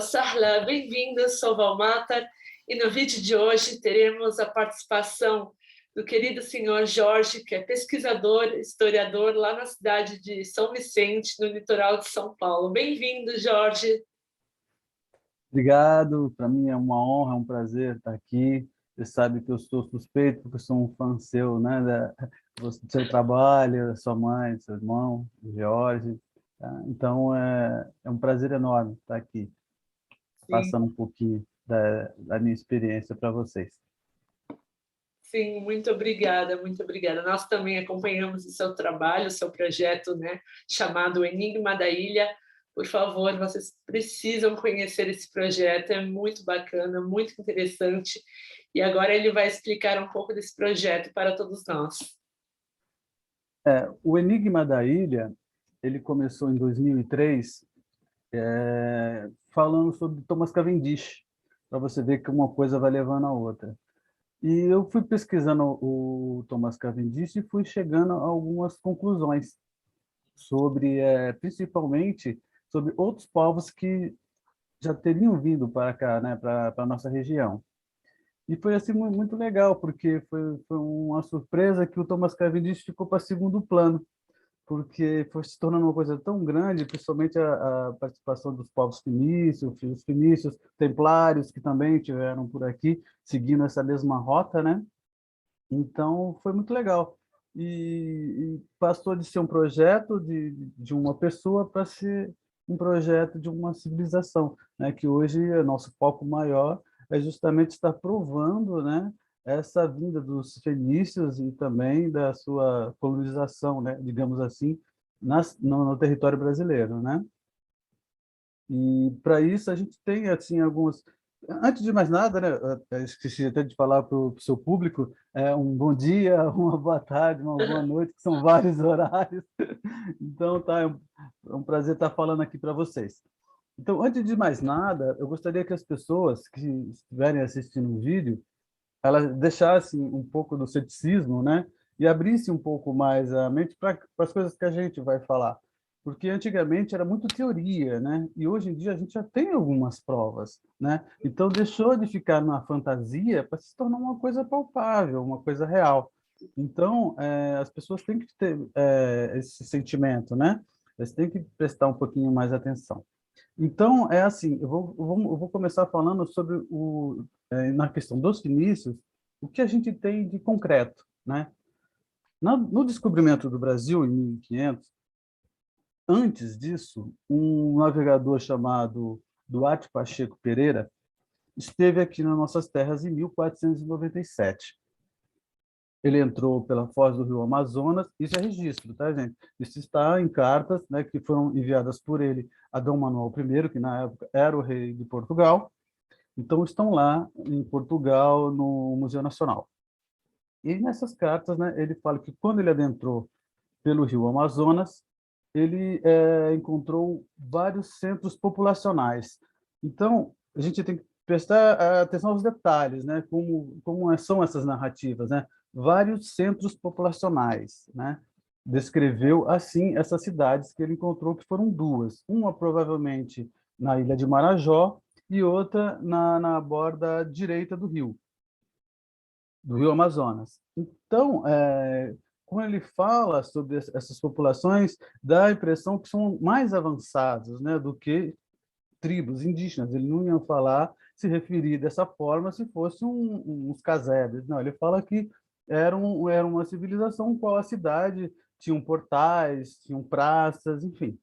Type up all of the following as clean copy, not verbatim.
Sahla, bem-vindos, sou Valmatar, e no vídeo de hoje teremos a participação do querido senhor Jorge, que é pesquisador, historiador lá na cidade de São Vicente, no litoral de São Paulo. Bem-vindo, Jorge. Obrigado, para mim é uma honra, é um prazer estar aqui. Você sabe que eu sou suspeito, porque eu sou um fã seu, né, do seu trabalho, da sua mãe, do seu irmão, do Jorge. Tá? Então, é um prazer enorme estar aqui, Sim, passando um pouquinho da minha experiência para vocês. sim, muito obrigada, muito obrigada. Nós também acompanhamos o seu trabalho, o seu projeto, né, chamado Enigma da Ilha. Por favor, vocês precisam conhecer esse projeto, é muito bacana, muito interessante. E agora ele vai explicar um pouco desse projeto para todos nós. O Enigma da Ilha, ele começou em 2003, falando sobre Thomas Cavendish, para você ver que uma coisa vai levando a outra. E eu fui pesquisando o Thomas Cavendish e fui chegando a algumas conclusões sobre, principalmente, sobre outros povos que já teriam vindo para cá, né, para a nossa região. E foi assim muito legal, porque foi uma surpresa que o Thomas Cavendish ficou para segundo plano, porque foi se tornando uma coisa tão grande, principalmente a participação dos povos fenícios, os fenícios, templários, que também tiveram por aqui, seguindo essa mesma rota, né? Então, foi muito legal. E passou de ser um projeto de uma pessoa para ser um projeto de uma civilização, né? Que hoje é nosso foco maior é justamente estar provando, né, essa vinda dos fenícios e também da sua colonização, né, digamos assim, no território brasileiro, né? E para isso a gente tem assim alguns. Antes de mais nada, né, eu esqueci até de falar para o seu público, um bom dia, uma boa tarde, uma boa noite, que são vários horários. Então, tá, é um prazer estar falando aqui para vocês. Então, antes de mais nada, eu gostaria que as pessoas que estiverem assistindo o vídeo, elas deixassem um pouco do ceticismo, né? E abrissem um pouco mais a mente para as coisas que a gente vai falar. Porque antigamente era muito teoria, né? E hoje em dia a gente já tem algumas provas, né? Então deixou de ficar na fantasia para se tornar uma coisa palpável, uma coisa real. Então, as pessoas têm que ter esse sentimento, né? Eles têm que prestar um pouquinho mais atenção. Então, é assim, eu vou começar falando sobre na questão dos fenícios, o que a gente tem de concreto, né? No descobrimento do Brasil, em 1500, antes disso, um navegador chamado Duarte Pacheco Pereira esteve aqui nas nossas terras em 1497. Ele entrou pela foz do rio Amazonas, isso é registro, tá, gente? Isso está em cartas, né, que foram enviadas por ele a Dom Manuel I, que na época era o rei de Portugal. Então, estão lá em Portugal, no Museu Nacional. E nessas cartas, né, ele fala que quando ele adentrou pelo rio Amazonas, ele encontrou vários centros populacionais. Então, a gente tem que prestar atenção aos detalhes, né? Como são essas narrativas, né? Vários centros populacionais, né? Descreveu assim essas cidades que ele encontrou, que foram duas. Uma provavelmente na ilha de Marajó e outra na borda direita do rio Amazonas. Então, quando ele fala sobre essas populações, dá a impressão que são mais avançados, né, do que tribos indígenas. Ele não ia falar, se referir dessa forma se fosse uns casebres. Não, ele fala que era uma civilização qual a cidade tinham portais, tinham praças, enfim.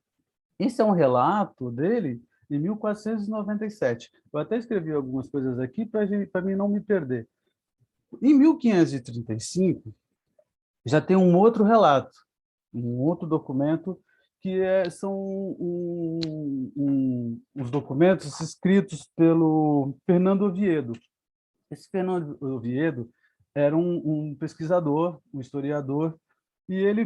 Esse é um relato dele em 1497. Eu até escrevi algumas coisas aqui para mim não me perder. Em 1535, já tem um outro relato, um outro documento, que são os documentos escritos pelo Fernando Oviedo. Esse Fernando Oviedo era um pesquisador, um historiador, e ele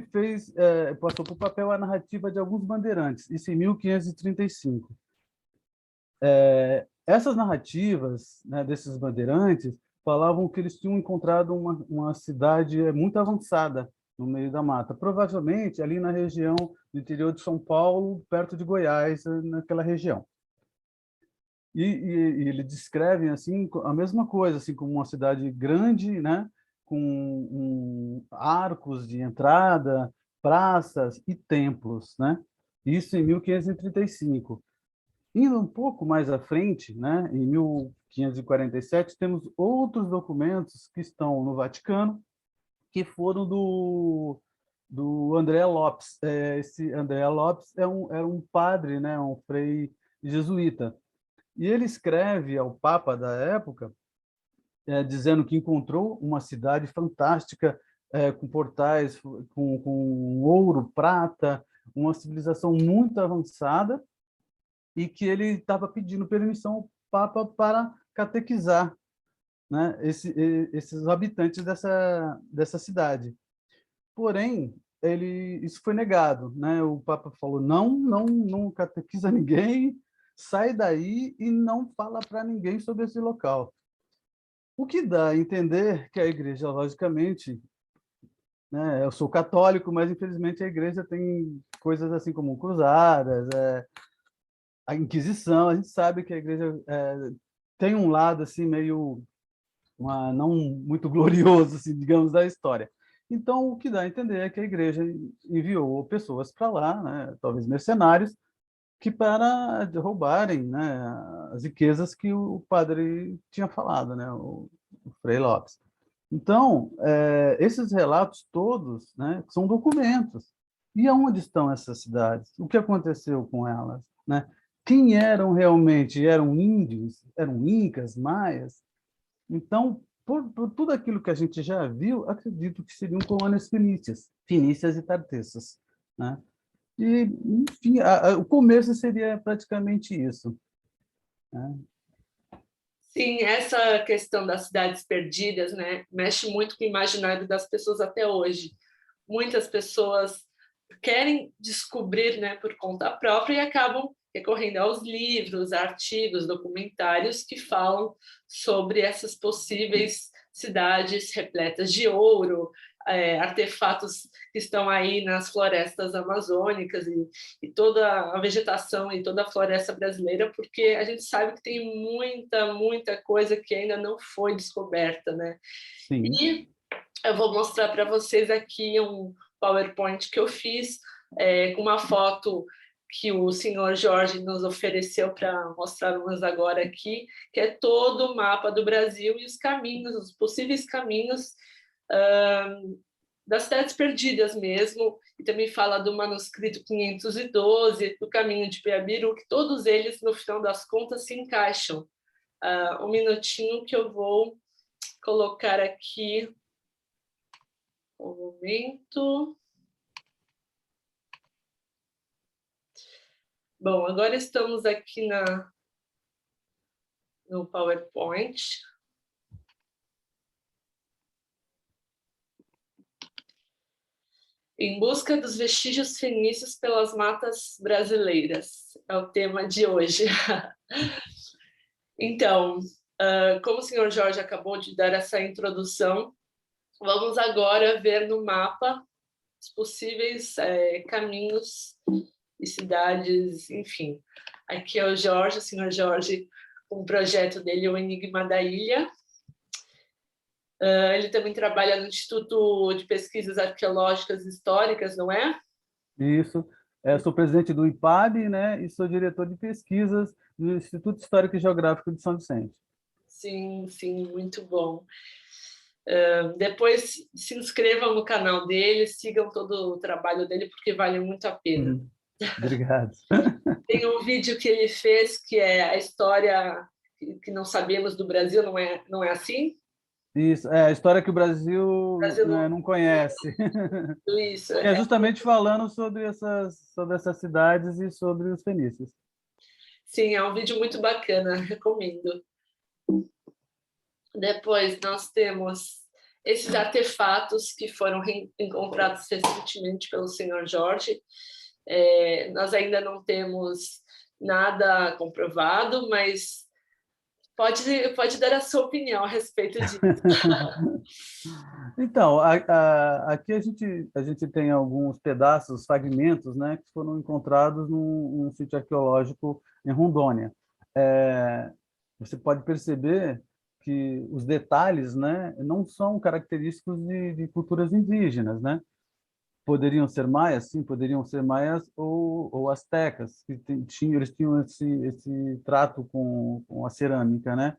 passou por papel a narrativa de alguns bandeirantes, isso em 1535. Essas narrativas, né, desses bandeirantes falavam que eles tinham encontrado uma cidade muito avançada no meio da mata, provavelmente ali na região do interior de São Paulo, perto de Goiás, naquela região. e ele descreve assim a mesma coisa, assim como uma cidade grande, né, com arcos de entrada, praças e templos, né? Isso em 1535. Indo um pouco mais à frente, né, em 1547, temos outros documentos que estão no Vaticano, que foram do André Lopes. Esse André Lopes era um padre, né, um frei jesuíta. E ele escreve ao Papa da época, dizendo que encontrou uma cidade fantástica, com portais com ouro, prata, uma civilização muito avançada, e que ele estava pedindo permissão ao Papa para catequizar, né, esses habitantes dessa cidade. Porém, isso foi negado, né? O Papa falou: não catequiza ninguém, sai daí e não fala para ninguém sobre esse local. O que dá a entender que a igreja, logicamente, né? Eu sou católico, mas infelizmente a igreja tem coisas assim como cruzadas, a Inquisição. A gente sabe que a igreja tem um lado assim meio não muito glorioso, assim, digamos, da história. Então, o que dá a entender é que a igreja enviou pessoas para lá, né, talvez mercenários, que para roubarem, né, as riquezas que o padre tinha falado, né, o Frei Lopes. Então, esses relatos todos, né, são documentos. E aonde estão essas cidades? O que aconteceu com elas? Né? Quem eram realmente? Eram índios? Eram incas, maias? Então, por tudo aquilo que a gente já viu, acredito que seriam colônias fenícias e tartessas, né? E, enfim, o começo seria praticamente isso, né? Sim, essa questão das cidades perdidas, né, mexe muito com o imaginário das pessoas até hoje. Muitas pessoas querem descobrir, né, por conta própria e acabam recorrendo aos livros, artigos, documentários que falam sobre essas possíveis cidades repletas de ouro, artefatos que estão aí nas florestas amazônicas e toda a vegetação e toda a floresta brasileira, porque a gente sabe que tem muita coisa que ainda não foi descoberta, né? Sim. E eu vou mostrar para vocês aqui um PowerPoint que eu fiz com uma foto que o senhor Jorge nos ofereceu para mostrarmos agora aqui, que é todo o mapa do Brasil e os caminhos, os possíveis caminhos das cidades perdidas mesmo, e também fala do manuscrito 512, do caminho de Piabiru, que todos eles, no final das contas, se encaixam. Um minutinho que eu vou colocar aqui um momento. Bom, agora estamos aqui no PowerPoint. Em busca dos vestígios fenícios pelas matas brasileiras. É o tema de hoje. Então, como o senhor Jorge acabou de dar essa introdução, vamos agora ver no mapa os possíveis caminhos e cidades, enfim. Aqui é o Jorge, o senhor Jorge, com o projeto dele, o Enigma da Ilha. Ele também trabalha no Instituto de Pesquisas Arqueológicas e Históricas, não é? Isso. Sou presidente do IPAB, né, e sou diretor de pesquisas do Instituto Histórico e Geográfico de São Vicente. Sim, sim, muito bom. Depois se inscrevam no canal dele, sigam todo o trabalho dele, porque vale muito a pena. Obrigado. Tem um vídeo que ele fez, que é a história que não sabemos do Brasil, não é assim? Isso, a história que o Brasil, O Brasil né, não conhece. isso. Que é justamente falando sobre essas cidades e sobre os fenícios. Sim, é um vídeo muito bacana, recomendo. Depois nós temos esses artefatos que foram encontrados recentemente pelo senhor Jorge. Nós ainda não temos nada comprovado, mas pode dar a sua opinião a respeito disso. Então, aqui a gente tem alguns pedaços, fragmentos, né, que foram encontrados num sítio arqueológico em Rondônia. você pode perceber que os detalhes, né, não são característicos de culturas indígenas, né? Poderiam ser maias, sim, poderiam ser maias ou astecas, que eles tinham esse trato com a cerâmica, né?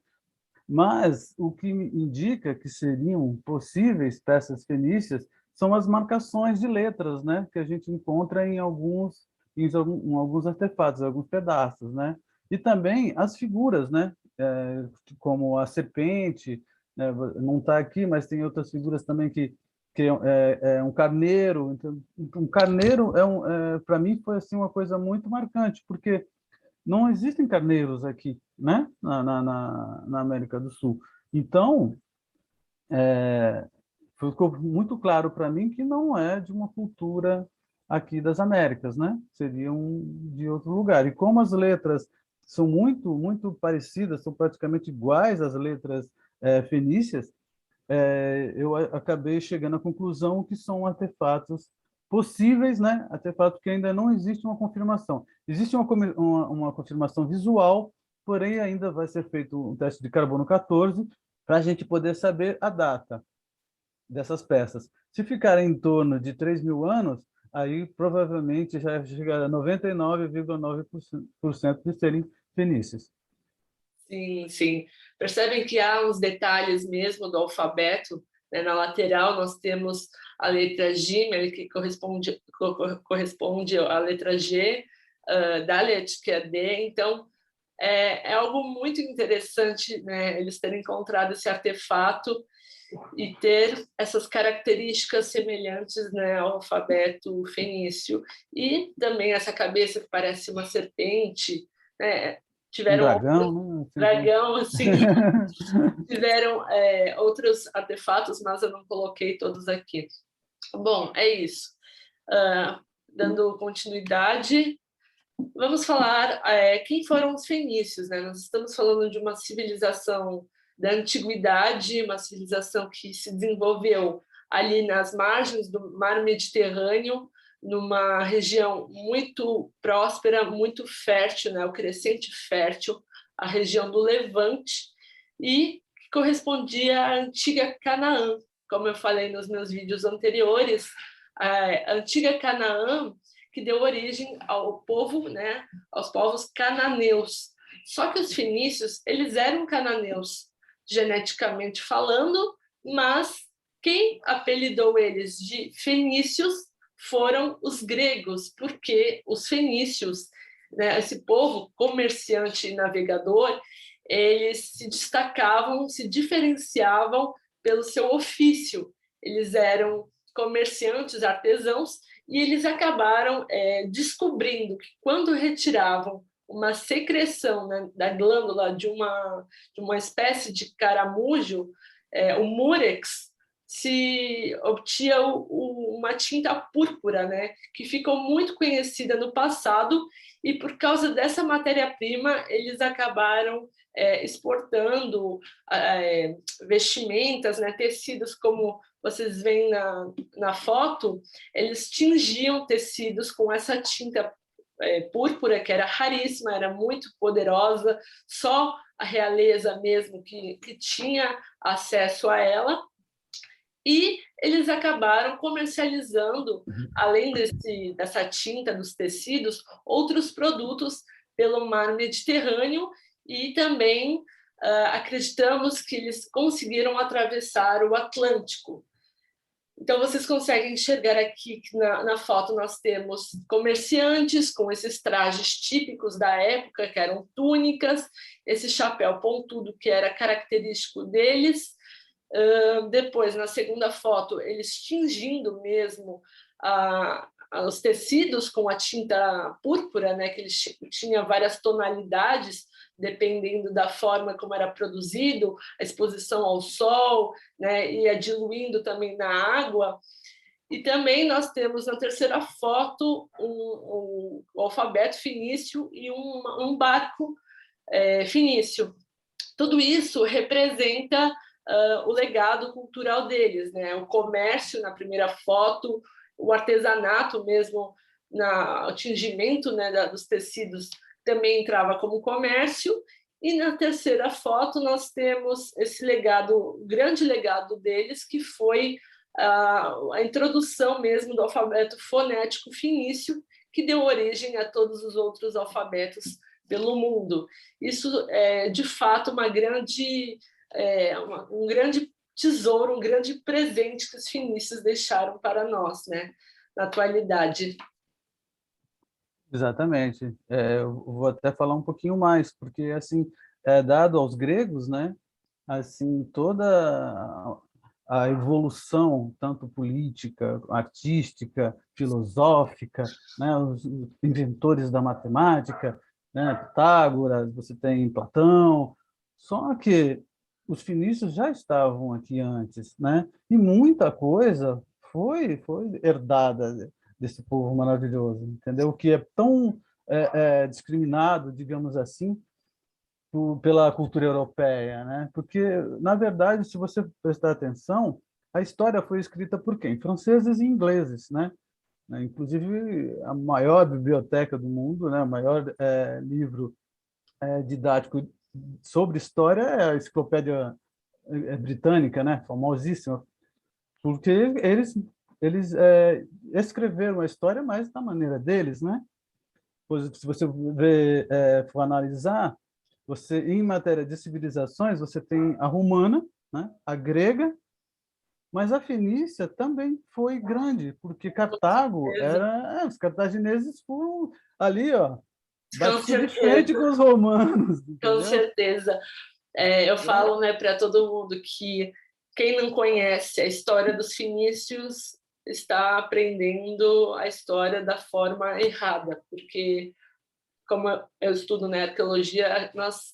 Mas o que me indica que seriam possíveis peças fenícias são as marcações de letras, né, que a gente encontra em alguns artefatos, alguns pedaços, né? E também as figuras, né, como a serpente, né, não está aqui, mas tem outras figuras também que é um carneiro. Então, um carneiro para mim foi assim uma coisa muito marcante, porque não existem carneiros aqui, né? Na América do Sul. Então, ficou muito claro para mim que não é de uma cultura aqui das Américas, né? Seriam de outro lugar. E como as letras são muito parecidas, são praticamente iguais às letras fenícias, eu acabei chegando à conclusão que são artefatos possíveis, né? Artefatos que ainda não existe uma confirmação. Existe uma confirmação visual, porém ainda vai ser feito um teste de carbono 14 para a gente poder saber a data dessas peças. Se ficarem em torno de 3.000 anos, aí provavelmente já chega a 99,9% de serem fenícios. Sim, sim. Percebem que há uns detalhes mesmo do alfabeto, né? Na lateral nós temos a letra Gimel, que corresponde à letra G, Dalet, que é D. Então, é algo muito interessante, né? Eles terem encontrado esse artefato e ter essas características semelhantes, né, ao alfabeto fenício. E também essa cabeça que parece uma serpente, né? Um Tiveram outros dragão, né? Sempre... dragão, assim, tiveram outros artefatos, mas eu não coloquei todos aqui. Bom, é isso. Dando continuidade, vamos falar quem foram os fenícios, né? Nós estamos falando de uma civilização da antiguidade, uma civilização que se desenvolveu ali nas margens do mar Mediterrâneo, numa região muito próspera, muito fértil, né? O crescente fértil, a região do Levante, e que correspondia à antiga Canaã. Como eu falei nos meus vídeos anteriores, a antiga Canaã que deu origem ao povo, né, aos povos cananeus. Só que os fenícios, eles eram cananeus, geneticamente falando, mas quem apelidou eles de fenícios foram os gregos, porque os fenícios, né, esse povo comerciante e navegador, eles se destacavam, se diferenciavam pelo seu ofício. Eles eram comerciantes, artesãos, e eles acabaram descobrindo que quando retiravam uma secreção, né, da glândula de uma espécie de caramujo, o múrex, se obtinha uma tinta púrpura, né, que ficou muito conhecida no passado, e por causa dessa matéria-prima eles acabaram exportando vestimentas, né, tecidos como vocês veem na foto, eles tingiam tecidos com essa tinta púrpura, que era raríssima, era muito poderosa, só a realeza mesmo que tinha acesso a ela, e eles acabaram comercializando, além dessa tinta dos tecidos, outros produtos pelo mar Mediterrâneo, e também acreditamos que eles conseguiram atravessar o Atlântico. Então, vocês conseguem enxergar aqui que na foto nós temos comerciantes com esses trajes típicos da época, que eram túnicas, esse chapéu pontudo que era característico deles. Depois, na segunda foto, eles tingindo mesmo os tecidos com a tinta púrpura, né, que eles tinham várias tonalidades, dependendo da forma como era produzido, a exposição ao sol, né, ia diluindo também na água. E também nós temos na terceira foto um alfabeto fenício e um barco fenício. Tudo isso representa o legado cultural deles, né? O comércio na primeira foto, o artesanato mesmo, o tingimento, né, dos tecidos também entrava como comércio. E na terceira foto nós temos esse legado, o grande legado deles, que foi a introdução mesmo do alfabeto fonético fenício, que deu origem a todos os outros alfabetos pelo mundo. Isso é, de fato, um grande tesouro, um grande presente que os fenícios deixaram para nós, né, na atualidade. Exatamente. Eu vou até falar um pouquinho mais, porque assim, dado aos gregos, né, assim, toda a evolução, tanto política, artística, filosófica, né, os inventores da matemática, né, Pitágoras, você tem Platão, só que os fenícios já estavam aqui antes, né, e muita coisa foi herdada desse povo maravilhoso, entendeu? Que é tão discriminado, digamos assim, pela cultura europeia, né? Porque, na verdade, se você prestar atenção, a história foi escrita por quem? Franceses e ingleses, né? Inclusive, a maior biblioteca do mundo, né? O maior livro didático sobre história é a Enciclopédia Britânica, né? Famosíssima, porque eles escreveram a história mais da maneira deles, né? Pois, se você for analisar, você, em matéria de civilizações, você tem a romana, né? A grega, mas a fenícia também foi grande, porque Cartago os cartagineses foram ali, ó, Com batiam de certeza, frente com os romanos, com entendeu? certeza. Eu falo, né, para todo mundo que quem não conhece a história dos fenícios está aprendendo a história da forma errada, porque, como eu estudo na arqueologia, nós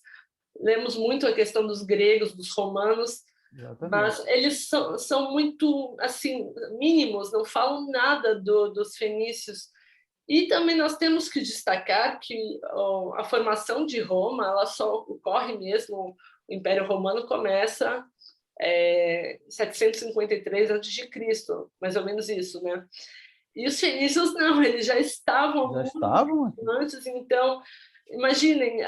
lemos muito a questão dos gregos, dos romanos, Exatamente. mas eles são muito assim mínimos, não falam nada dos fenícios. E também nós temos que destacar que a formação de Roma ela só ocorre mesmo, o Império Romano começa em 753 a.C., mais ou menos isso, né? E os fenícios não, eles já estavam Já muito estavam aqui. antes, então, imaginem,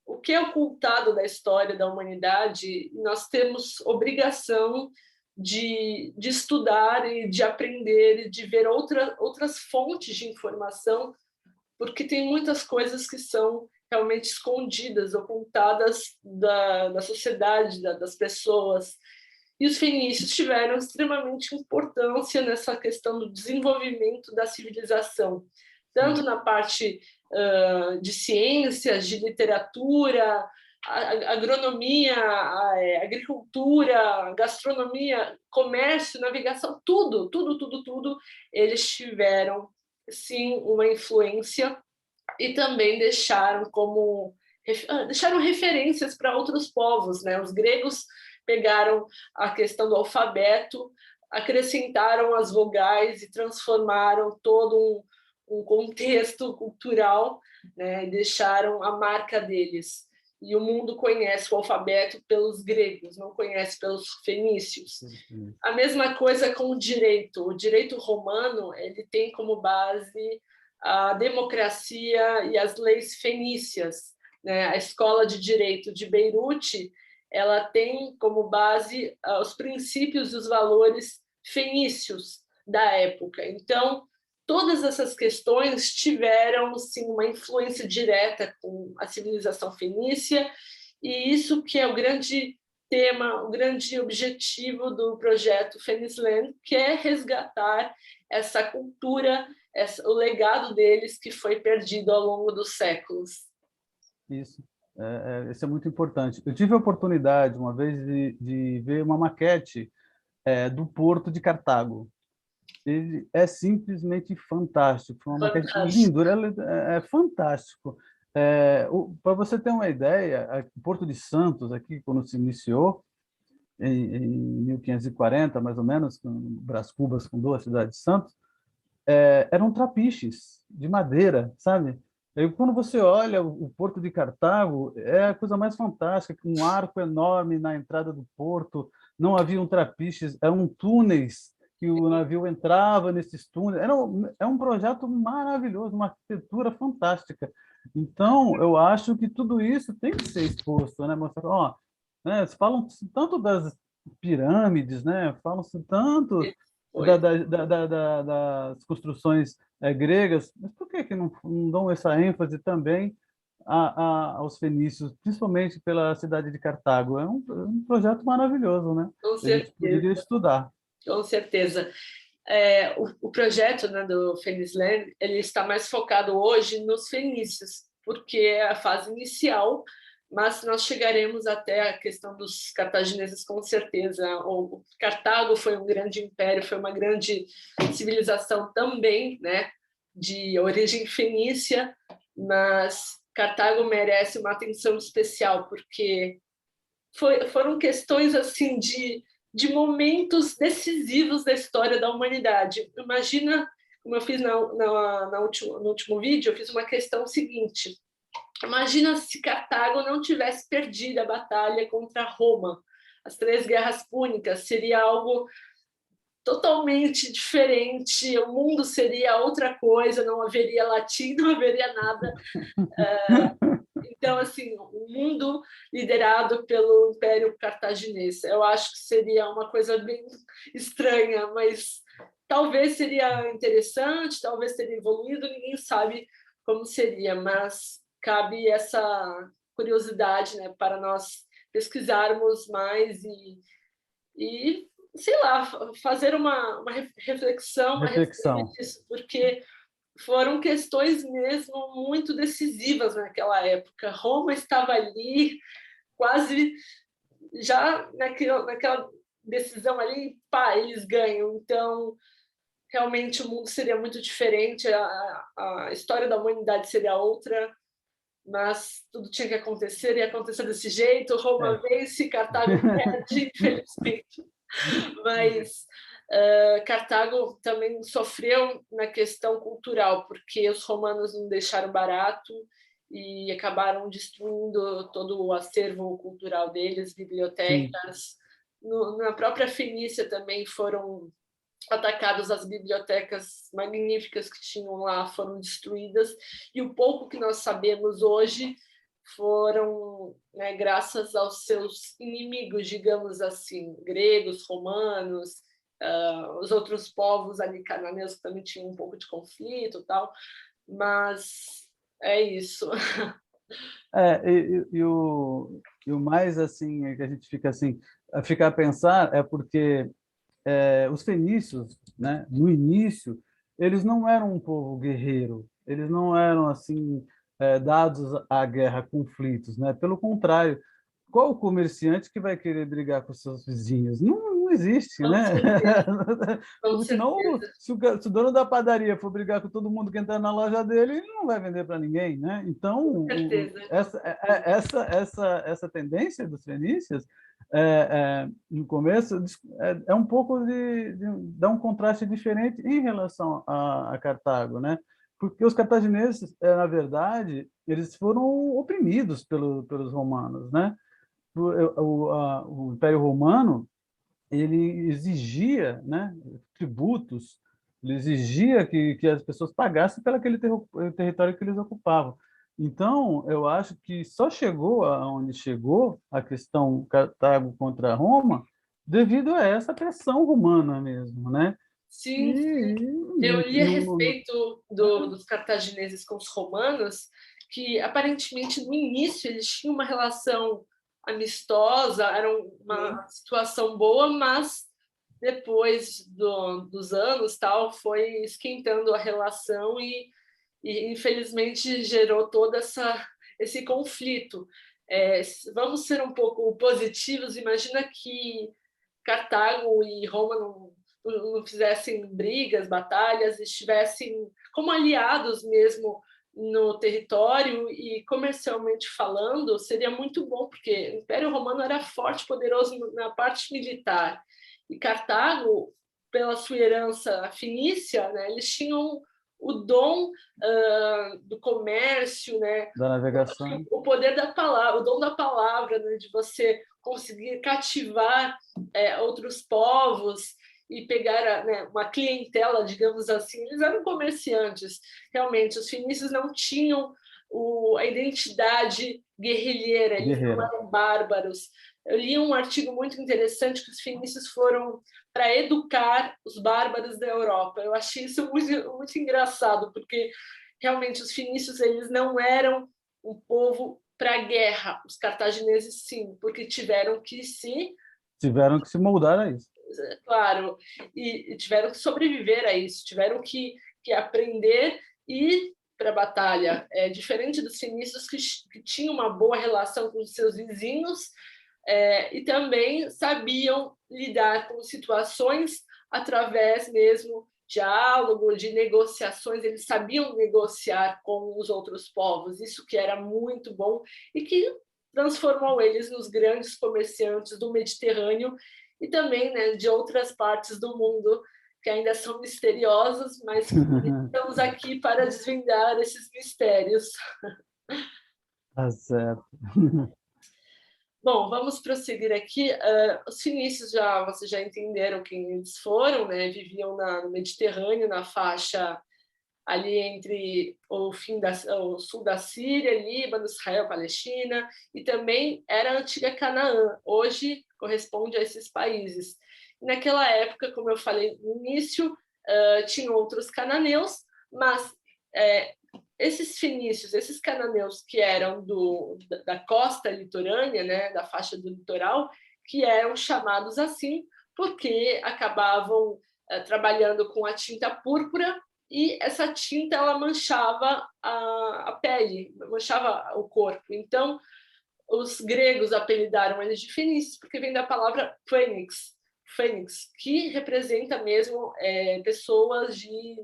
o que é ocultado da história da humanidade, nós temos obrigação de estudar e de aprender e de ver outras fontes de informação, porque tem muitas coisas que são realmente escondidas, ocultadas da sociedade, das pessoas. E os fenícios tiveram extremamente importância nessa questão do desenvolvimento da civilização, tanto na parte de ciências, de literatura, agronomia, agricultura, gastronomia, comércio, navegação, tudo, eles tiveram, sim, uma influência e também deixaram referências para outros povos, né? Os gregos pegaram a questão do alfabeto, acrescentaram as vogais e transformaram todo um contexto cultural, né? E deixaram a marca deles. E o mundo conhece o alfabeto pelos gregos, não conhece pelos fenícios. A mesma coisa com o direito. O direito romano ele tem como base a democracia e as leis fenícias, né? A escola de direito de Beirute ela tem como base os princípios e os valores fenícios da época. Então, todas essas questões tiveram sim uma influência direta com a civilização fenícia, e isso que é o grande tema, o grande objetivo do projeto Fenisland, que é resgatar essa cultura, o legado deles que foi perdido ao longo dos séculos. Isso. Isso é muito importante. Eu tive a oportunidade, uma vez, de ver uma maquete do Porto de Cartago. Ele é simplesmente fantástico. Foi uma maquete Fantástico. linda, é fantástico. Para você ter uma ideia, o Porto de Santos, aqui, quando se iniciou, em 1540, mais ou menos, com Brás Cubas fundou a cidade de Santos, eram trapiches de madeira, sabe? E quando você olha o Porto de Cartago, é a coisa mais fantástica, um arco enorme na entrada do porto, não haviam trapiches, eram túneis que o navio entrava nesses túneis. É um projeto maravilhoso, uma arquitetura fantástica. Então, eu acho que tudo isso tem que ser exposto, né? Mostrar, ó, né? Falam tanto das pirâmides, né? Falam-se tanto Foi. das construções gregas, mas por que não dão essa ênfase também aos fenícios, principalmente pela cidade de Cartago? É um projeto maravilhoso, né? Com A gente certeza, poderia estudar. com certeza. O projeto, né, do Fenisland, ele está mais focado hoje nos fenícios, porque é a fase inicial, mas nós chegaremos até a questão dos cartagineses com certeza. O Cartago foi um grande império, foi uma grande civilização também, né, de origem fenícia, mas Cartago merece uma atenção especial, porque foram questões assim de momentos decisivos da história da humanidade. Imagina, como eu fiz no último vídeo, eu fiz uma questão seguinte. Imagina se Cartago não tivesse perdido a batalha contra Roma. As 3 guerras púnicas seria algo totalmente diferente, o mundo seria outra coisa, não haveria latim, não haveria nada. Então, assim, o mundo liderado pelo Império Cartaginês. Eu acho que seria uma coisa bem estranha, mas talvez seria interessante, talvez teria evoluído, ninguém sabe como seria, mas cabe essa curiosidade, né, para nós pesquisarmos mais e sei lá, fazer uma reflexão a respeito Reflexão. disso, porque foram questões mesmo muito decisivas naquela época. Roma estava ali, quase já naquela decisão ali, pá, eles ganham. Então, realmente o mundo seria muito diferente, a história da humanidade seria outra, mas tudo tinha que acontecer e acontecer desse jeito. Roma É. vence, Cartago perde, infelizmente. Mas Cartago também sofreu na questão cultural, porque os romanos não deixaram barato e acabaram destruindo todo o acervo cultural deles, Sim. bibliotecas. Na própria Fenícia também foram atacados, as bibliotecas magníficas que tinham lá foram destruídas, e o pouco que nós sabemos hoje foram, né, graças aos seus inimigos, digamos assim, gregos, romanos, os outros povos ali cananeus que também tinham um pouco de conflito e tal, mas é isso. E o mais assim é que a gente fica assim a ficar a pensar é porque os fenícios, né, no início, eles não eram um povo guerreiro, eles não eram assim dados à guerra, a conflitos, né? Pelo contrário, qual o comerciante que vai querer brigar com seus vizinhos? Não existe, Com né? certeza, com Porque senão, certeza, se o dono da padaria for brigar com todo mundo que entrar na loja dele, ele não vai vender para ninguém, né? Então, com certeza. essa tendência dos fenícios no começo é um pouco dá um contraste diferente em relação a Cartago, né? Porque os cartagineses, na verdade, eles foram oprimidos pelos romanos, né? O Império Romano ele exigia, né, tributos, ele exigia que as pessoas pagassem pelo aquele território que eles ocupavam. Então, eu acho que só chegou aonde chegou a questão Cartago contra Roma devido a essa pressão romana mesmo, né? Sim, E eu li a no, respeito dos cartagineses com os romanos, que aparentemente no início eles tinham uma relação amistosa, era uma situação boa, mas depois dos anos tal foi esquentando a relação e infelizmente gerou todo esse conflito. Vamos ser um pouco positivos. Imagina que Cartago e Roma não fizessem brigas, batalhas, estivessem como aliados mesmo no território e comercialmente falando, seria muito bom, porque o Império Romano era forte, poderoso na parte militar. E Cartago, pela sua herança fenícia, né, eles tinham o dom do comércio, né, da navegação. o poder da palavra, o dom da palavra, né, de você conseguir cativar outros povos e pegar, né, uma clientela, digamos assim. Eles eram comerciantes, realmente. Os fenícios não tinham a identidade guerrilheira, eles não Guerreira. eram bárbaros. Eu li um artigo muito interessante que os fenícios foram para educar os bárbaros da Europa. Eu achei isso muito engraçado, porque realmente os fenícios eles não eram um povo para a guerra. Os cartagineses, sim, porque tiveram que Tiveram que se moldar a isso. claro, e tiveram que sobreviver a isso, tiveram que aprender e ir para a batalha. É diferente dos fenícios que tinham uma boa relação com os seus vizinhos, e também sabiam lidar com situações através mesmo de diálogo, de negociações. Eles sabiam negociar com os outros povos, isso que era muito bom e que transformou eles nos grandes comerciantes do Mediterrâneo e também, né, de outras partes do mundo que ainda são misteriosas, mas estamos aqui para desvendar esses mistérios. Tá certo. Bom, vamos prosseguir aqui. Os fenícios vocês já entenderam quem eles foram, né? Viviam no Mediterrâneo, na faixa ali entre o sul da Síria, Líbano, Israel, Palestina, e também era a antiga Canaã. Hoje corresponde a esses países. Naquela época, como eu falei no início, tinham outros cananeus, mas esses fenícios, esses cananeus que eram da costa litorânea, né, da faixa do litoral, que eram chamados assim porque acabavam trabalhando com a tinta púrpura e essa tinta ela manchava a pele, manchava o corpo. Então, os gregos apelidaram eles de fenícios porque vem da palavra fênix, que representa mesmo pessoas de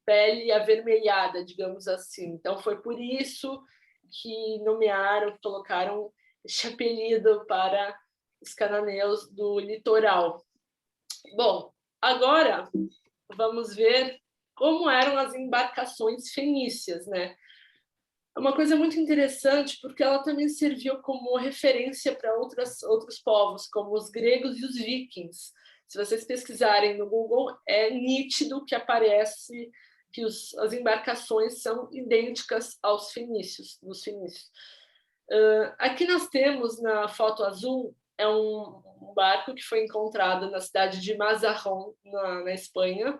pele avermelhada, digamos assim. Então, foi por isso que nomearam, colocaram esse apelido para os cananeus do litoral. Bom, agora vamos ver como eram as embarcações fenícias, né? É uma coisa muito interessante porque ela também serviu como referência para outros povos, como os gregos e os vikings. Se vocês pesquisarem no Google, é nítido que aparece que as embarcações são idênticas aos fenícios, dos fenícios. Aqui nós temos na foto azul um barco que foi encontrado na cidade de Mazarrón, na Espanha.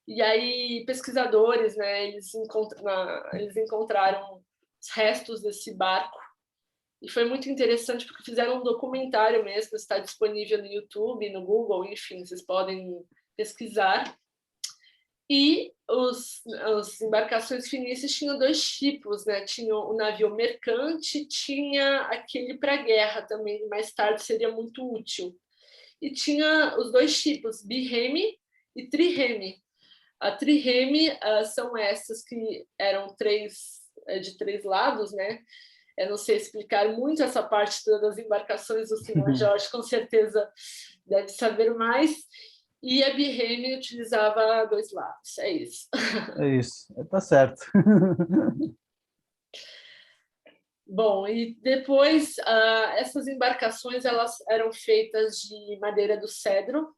E aí pesquisadores, né, eles encontraram os restos desse barco e foi muito interessante porque fizeram um documentário mesmo, está disponível no YouTube, no Google, enfim, vocês podem pesquisar. E as embarcações fenícias tinham dois tipos, né? Tinha o navio mercante, tinha aquele para guerra também, que mais tarde seria muito útil. E tinha os dois tipos, birreme e trireme. A trireme são essas que eram de três lados, né? Eu não sei explicar muito essa parte das embarcações, o senhor Jorge com certeza deve saber mais. E a birreme utilizava dois lados, é isso. É isso, tá certo. Bom, e depois essas embarcações elas eram feitas de madeira do cedro.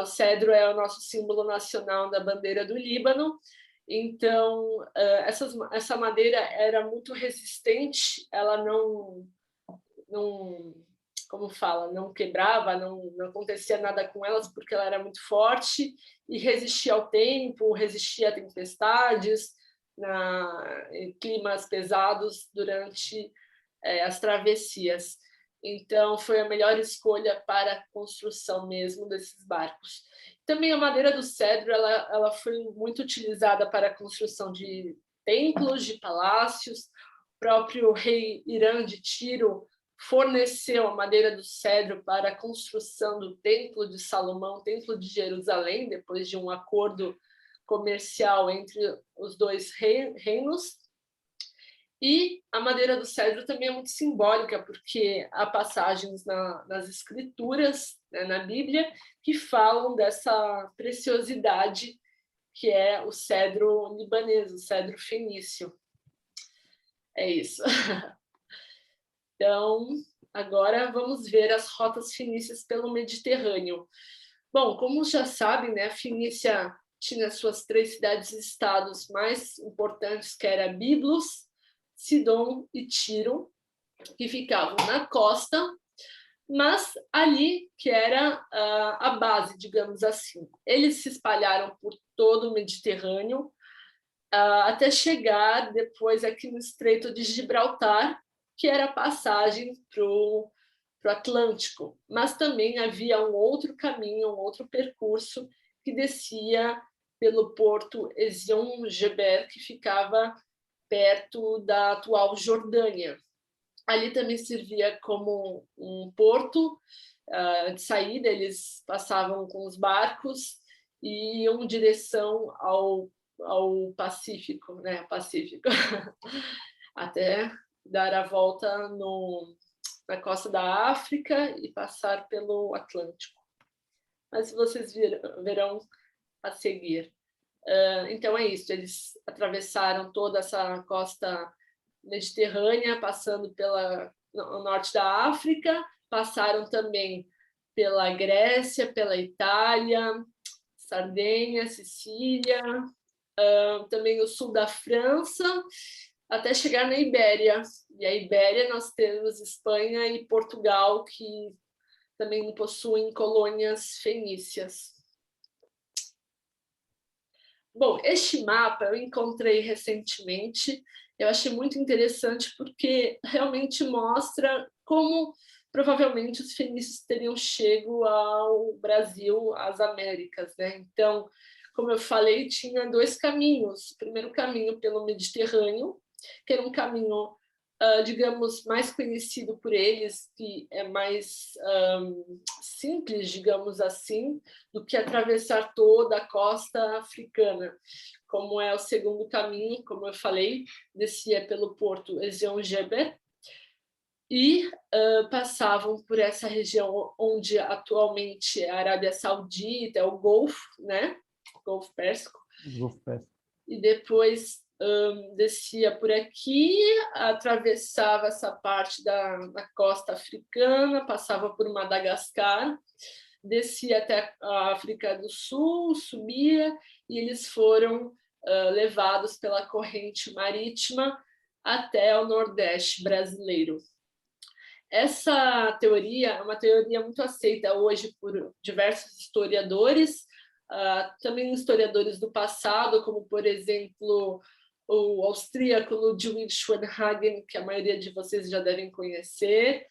O cedro é o nosso símbolo nacional da bandeira do Líbano. Então, essa madeira era muito resistente, ela não como fala, não quebrava, não acontecia nada com elas porque ela era muito forte e resistia ao tempo, resistia a tempestades, em climas pesados durante as travessias. Então, foi a melhor escolha para a construção mesmo desses barcos. Também a madeira do cedro ela foi muito utilizada para a construção de templos, de palácios. O próprio rei Irã de Tiro forneceu a madeira do cedro para a construção do Templo de Salomão, Templo de Jerusalém, depois de um acordo comercial entre os dois reinos. E a madeira do cedro também é muito simbólica, porque há passagens nas escrituras, né, na Bíblia, que falam dessa preciosidade que é o cedro libanês, o cedro fenício. É isso. Então, agora vamos ver as rotas fenícias pelo Mediterrâneo. Bom, como já sabem, né, a Fenícia tinha suas 3 cidades-estados mais importantes, que era Biblos, Sidom e Tiro, que ficavam na costa, mas ali que era a base, digamos assim. Eles se espalharam por todo o Mediterrâneo, até chegar depois aqui no Estreito de Gibraltar, que era a passagem para o Atlântico. Mas também havia um outro caminho, um outro percurso que descia pelo porto Ezion-Geber, que ficava perto da atual Jordânia. Ali também servia como um porto de saída, eles passavam com os barcos e iam em direção ao Pacífico, né? Pacífico, até dar a volta na costa da África e passar pelo Atlântico. Mas vocês verão a seguir. Então é isso, eles atravessaram toda essa costa mediterrânea, passando no norte da África, passaram também pela Grécia, pela Itália, Sardenha, Sicília, também o sul da França, até chegar na Ibéria. E a Ibéria nós temos Espanha e Portugal, que também possuem colônias fenícias. Bom, este mapa eu encontrei recentemente, eu achei muito interessante porque realmente mostra como provavelmente os fenícios teriam chego ao Brasil, às Américas, né? Então, como eu falei, tinha 2 caminhos. O primeiro caminho pelo Mediterrâneo, que era um caminho, digamos, mais conhecido por eles, que é mais simples, digamos assim, do que atravessar toda a costa africana. Como é o segundo caminho, como eu falei, descia pelo porto Ezion-Geber e passavam por essa região onde atualmente é a Arábia Saudita, é o Golfo, né? Golfo Pérsico. Golfo Pérsico. E depois descia por aqui, atravessava essa parte da costa africana, passava por Madagascar, descia até a África do Sul, subia, e eles foram levados pela corrente marítima até o Nordeste brasileiro. Essa teoria é uma teoria muito aceita hoje por diversos historiadores, também historiadores do passado, como, por exemplo, o austríaco Ludwig Schwanhagen, que a maioria de vocês já devem conhecer,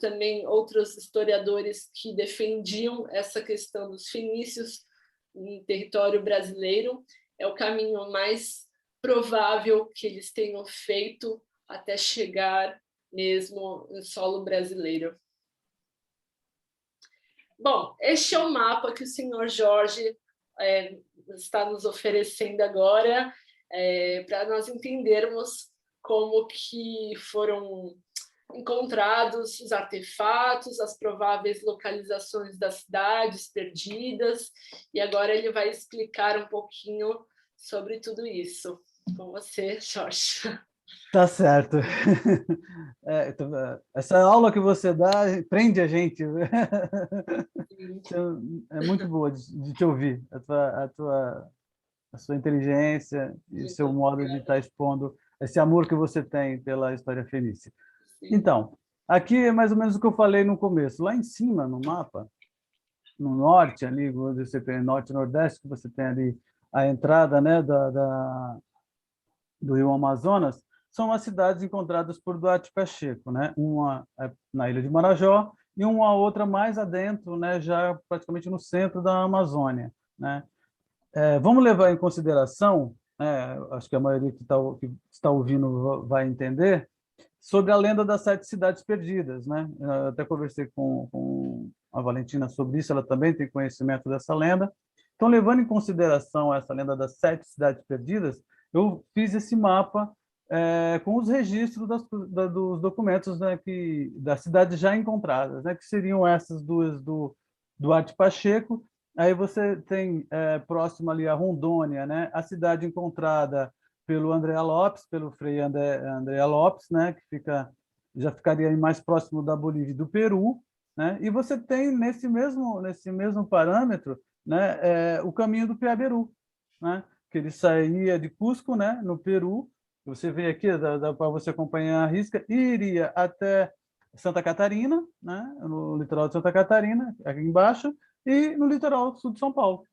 também outros historiadores que defendiam essa questão dos fenícios em território brasileiro. É o caminho mais provável que eles tenham feito até chegar mesmo no solo brasileiro. Bom, este é o mapa que o senhor Jorge está nos oferecendo agora, para nós entendermos como que foram encontrados os artefatos, as prováveis localizações das cidades perdidas, e agora ele vai explicar um pouquinho sobre tudo isso. Com você, Jorge. Tá certo. Essa aula que você dá prende a gente. É muito boa de te ouvir, a sua inteligência e o seu modo de estar expondo esse amor que você tem pela história fenícia. Então, aqui é mais ou menos o que eu falei no começo. Lá em cima, no mapa, no norte, ali, onde você tem norte e nordeste, que você tem ali a entrada, né, do rio Amazonas, são as cidades encontradas por Duarte Pacheco, né? Uma na ilha de Marajó e uma outra mais adentro, né, já praticamente no centro da Amazônia, né? Vamos levar em consideração, acho que a maioria que está ouvindo vai entender, sobre a lenda das 7 cidades perdidas, né? Eu até conversei com a Valentina sobre isso, ela também tem conhecimento dessa lenda. Então, levando em consideração essa lenda das 7 cidades perdidas, eu fiz esse mapa com os registros dos documentos, né, das cidades já encontradas, né, que seriam essas duas do Duarte Pacheco. Aí você tem próximo ali a Rondônia, né, a cidade encontrada pelo André Lopes, pelo Frei André Lopes, né, que já ficaria mais próximo da Bolívia e do Peru. né? E você tem nesse mesmo parâmetro, né, o caminho do Piaberu, né? Que ele saía de Cusco, né, no Peru. Você vê aqui, dá para você acompanhar a risca, e iria até Santa Catarina, né, no litoral de Santa Catarina, aqui embaixo, e no litoral sul de São Paulo,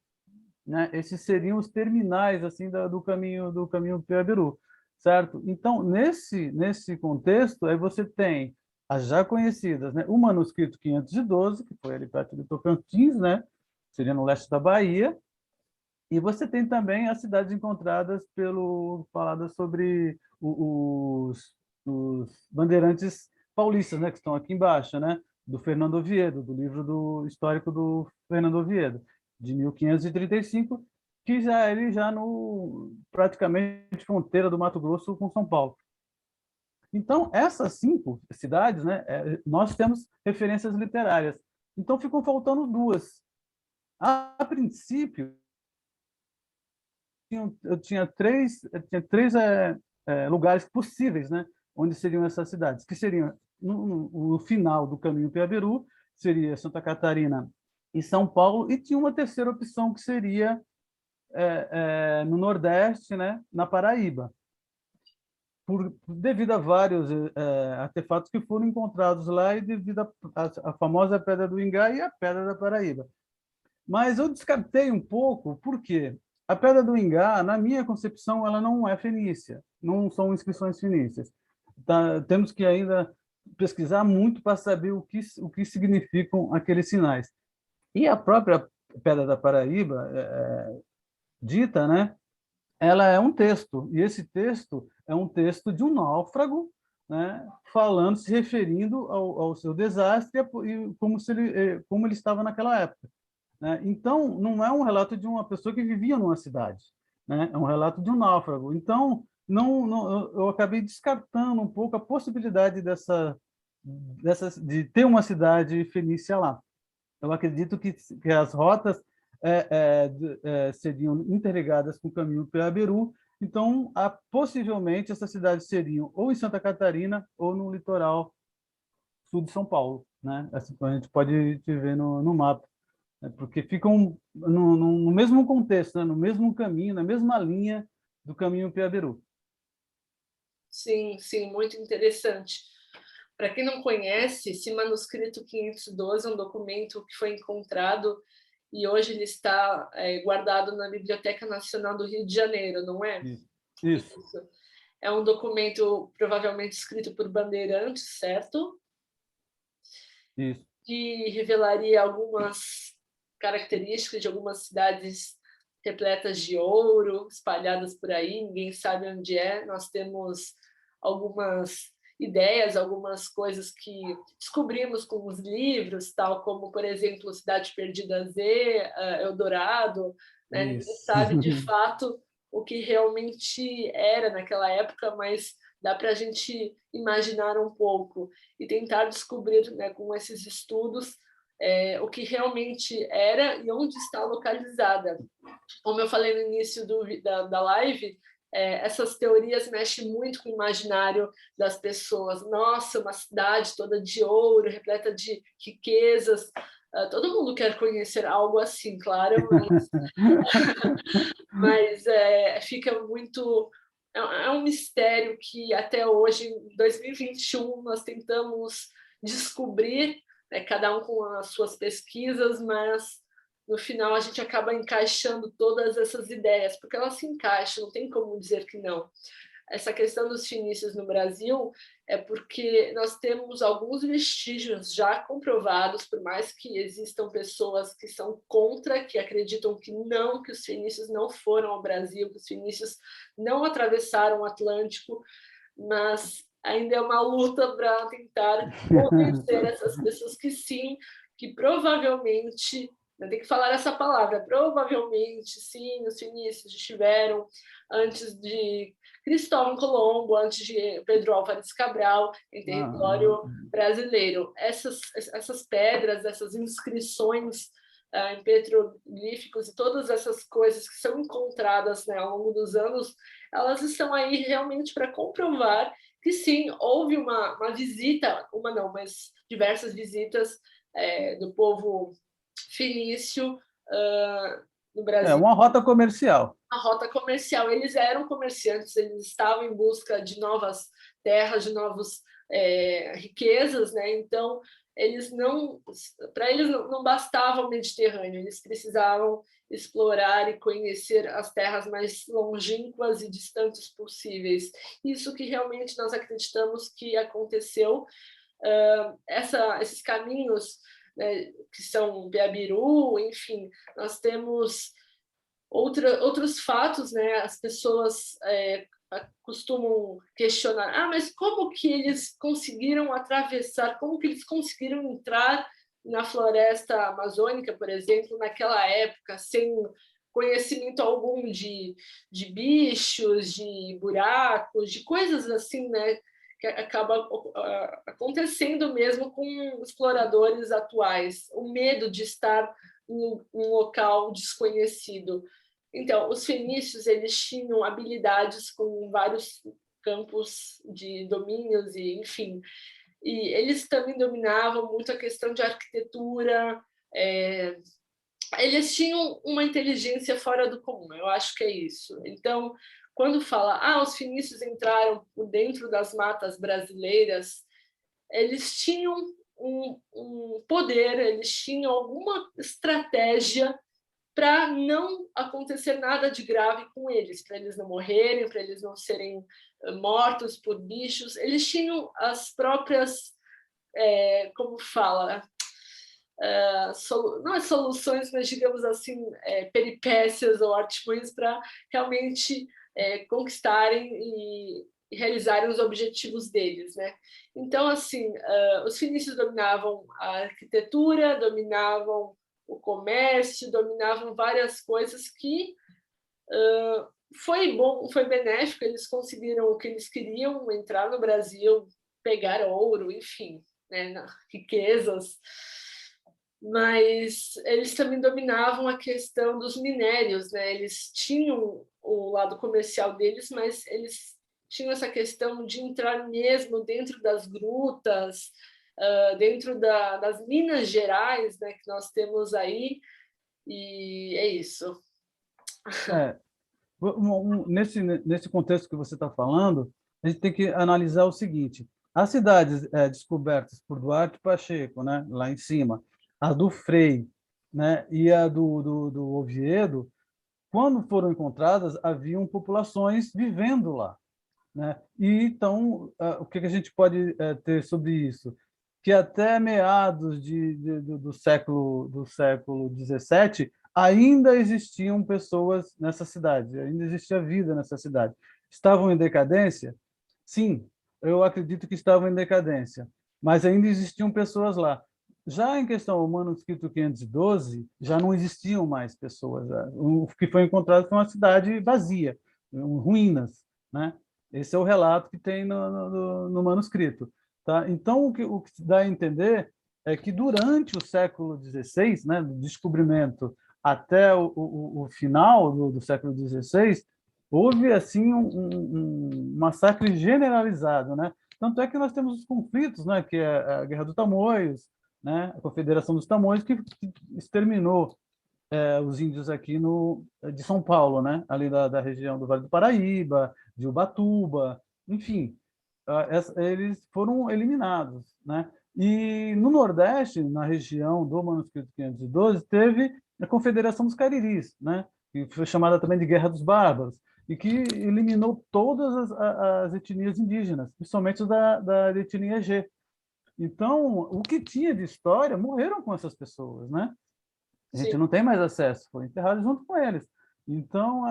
né? Esses seriam os terminais assim do caminho Piabiru, certo? Então, nesse contexto, aí você tem as já conhecidas, né? O manuscrito 512, que foi ali perto de Tocantins, né? Seria no leste da Bahia, e você tem também as cidades encontradas faladas sobre os bandeirantes paulistas, né, que estão aqui embaixo, né, do Fernando Oviedo, do livro do histórico do Fernando Oviedo, de 1535, que ele já no praticamente fronteira do Mato Grosso com São Paulo. Então, essas 5 cidades, né, nós temos referências literárias. Então, ficam faltando 2. A princípio, eu tinha três lugares possíveis, né, onde seriam essas cidades, que seriam no final do caminho Piabiru, seria Santa Catarina e São Paulo, e tinha uma terceira opção que seria no Nordeste, né, na Paraíba, devido a vários artefatos que foram encontrados lá e devido à famosa Pedra do Ingá e a Pedra da Paraíba. Mas eu descartei um pouco, porque a Pedra do Ingá, na minha concepção, ela não é fenícia, não são inscrições fenícias. Temos que ainda pesquisar muito para saber o que significam aqueles sinais. E a própria Pedra da Paraíba, dita, né, ela é um texto, e esse texto é um texto de um náufrago, né, falando, se referindo ao seu desastre e como ele estava naquela época, né? Então, não é um relato de uma pessoa que vivia numa cidade, né? É um relato de um náufrago. Então, eu acabei descartando um pouco a possibilidade de ter uma cidade fenícia lá. Eu acredito que as rotas seriam interligadas com o caminho Piaberu. Então, possivelmente, essas cidades seriam ou em Santa Catarina ou no litoral sul de São Paulo, né? Assim, a gente pode ver no mapa, né? Porque ficam no mesmo contexto, né? No mesmo caminho, na mesma linha do caminho Piaberu. Sim, sim, muito interessante. Para quem não conhece, esse manuscrito 512 é um documento que foi encontrado e hoje ele está guardado na Biblioteca Nacional do Rio de Janeiro, não é? Isso. Isso. Isso. É um documento provavelmente escrito por bandeirantes, certo? Isso. Que revelaria algumas características de algumas cidades repletas de ouro, espalhadas por aí, ninguém sabe onde é. Nós temos algumas ideias, algumas coisas que descobrimos com os livros, tal como, por exemplo, Cidade Perdida Z, Eldorado, né? Ninguém Isso. sabe de fato o que realmente era naquela época, mas dá para a gente imaginar um pouco e tentar descobrir, né, com esses estudos, o que realmente era e onde está localizada. Como eu falei no início da live, essas teorias mexem muito com o imaginário das pessoas. Nossa, uma cidade toda de ouro, repleta de riquezas. Todo mundo quer conhecer algo assim, claro, mas fica muito. É um mistério que até hoje, em 2021, nós tentamos descobrir, né, cada um com as suas pesquisas, mas no final a gente acaba encaixando todas essas ideias, porque elas se encaixam, não tem como dizer que não. Essa questão dos fenícios no Brasil é porque nós temos alguns vestígios já comprovados, por mais que existam pessoas que são contra, que acreditam que não, que os fenícios não foram ao Brasil, que os fenícios não atravessaram o Atlântico, mas ainda é uma luta para tentar convencer essas pessoas que sim, que provavelmente, tem que falar essa palavra, provavelmente sim, os fenícios estiveram antes de Cristóvão Colombo, antes de Pedro Álvares Cabral, em território brasileiro. Essas pedras, essas inscrições em petroglíficos e todas essas coisas que são encontradas, né, ao longo dos anos, elas estão aí realmente para comprovar que sim, houve uma visita, uma não, mas diversas visitas do povo fenício no Brasil. Uma rota comercial. A rota comercial. Eles eram comerciantes, eles estavam em busca de novas terras, de novas riquezas, né? Então, para eles não bastava o Mediterrâneo, eles precisavam explorar e conhecer as terras mais longínquas e distantes possíveis. Isso que realmente nós acreditamos que aconteceu. Esses caminhos, né, que são Biabiru, enfim, nós temos outros fatos, né? As pessoas costumam questionar: mas como que eles conseguiram atravessar, como que eles conseguiram entrar na floresta amazônica, por exemplo, naquela época, sem conhecimento algum de bichos, de buracos, de coisas assim, né? Que acaba acontecendo mesmo com exploradores atuais, o medo de estar em um local desconhecido. Então, os fenícios, eles tinham habilidades com vários campos de domínios e, enfim, e eles também dominavam muito a questão de arquitetura. Eles tinham uma inteligência fora do comum, eu acho que é isso. Então, quando fala, os fenícios entraram por dentro das matas brasileiras, eles tinham um poder, eles tinham alguma estratégia para não acontecer nada de grave com eles, para eles não morrerem, para eles não serem mortos por bichos. Eles tinham as próprias, como fala, não é soluções, mas digamos assim, peripécias ou artimanhas para realmente conquistarem e realizarem os objetivos deles, né? Então, assim, os fenícios dominavam a arquitetura, dominavam o comércio, dominavam várias coisas que foi bom, foi benéfico, eles conseguiram o que eles queriam, entrar no Brasil, pegar ouro, enfim, né, riquezas, mas eles também dominavam a questão dos minérios, né? Eles tinham o lado comercial deles, mas eles tinham essa questão de entrar mesmo dentro das grutas, dentro das Minas Gerais, né, que nós temos aí, e é isso. Nesse contexto que você está falando, a gente tem que analisar o seguinte: as cidades descobertas por Duarte Pacheco, né, lá em cima, a do Frei, né, e a do Oviedo, quando foram encontradas, haviam populações vivendo lá, né? E então, o que a gente pode ter sobre isso? Que até meados do século XVII ainda existiam pessoas nessa cidade, ainda existia vida nessa cidade. Estavam em decadência? Sim, eu acredito que estavam em decadência, mas ainda existiam pessoas lá. Já em questão ao manuscrito 512, já não existiam mais pessoas. O que foi encontrado foi uma cidade vazia, ruínas, né? Esse é o relato que tem no manuscrito. Tá? Então, o que se dá a entender é que durante o século XVI, né, do descobrimento até o final do século XVI, houve assim um massacre generalizado, né? Tanto é que nós temos os conflitos, né, que é a Guerra do Tamoios, né, a Confederação dos Tamoios, que exterminou os índios aqui de São Paulo, né, ali da região do Vale do Paraíba, de Ubatuba, enfim, eles foram eliminados, né? E no Nordeste, na região do Manuscrito 512, teve a Confederação dos Cariris, né? Que foi chamada também de Guerra dos Bárbaros, e que eliminou todas as etnias indígenas, principalmente da etnia G. Então, o que tinha de história morreram com essas pessoas, né? A gente Sim. não tem mais acesso, foi enterrado junto com eles. Então,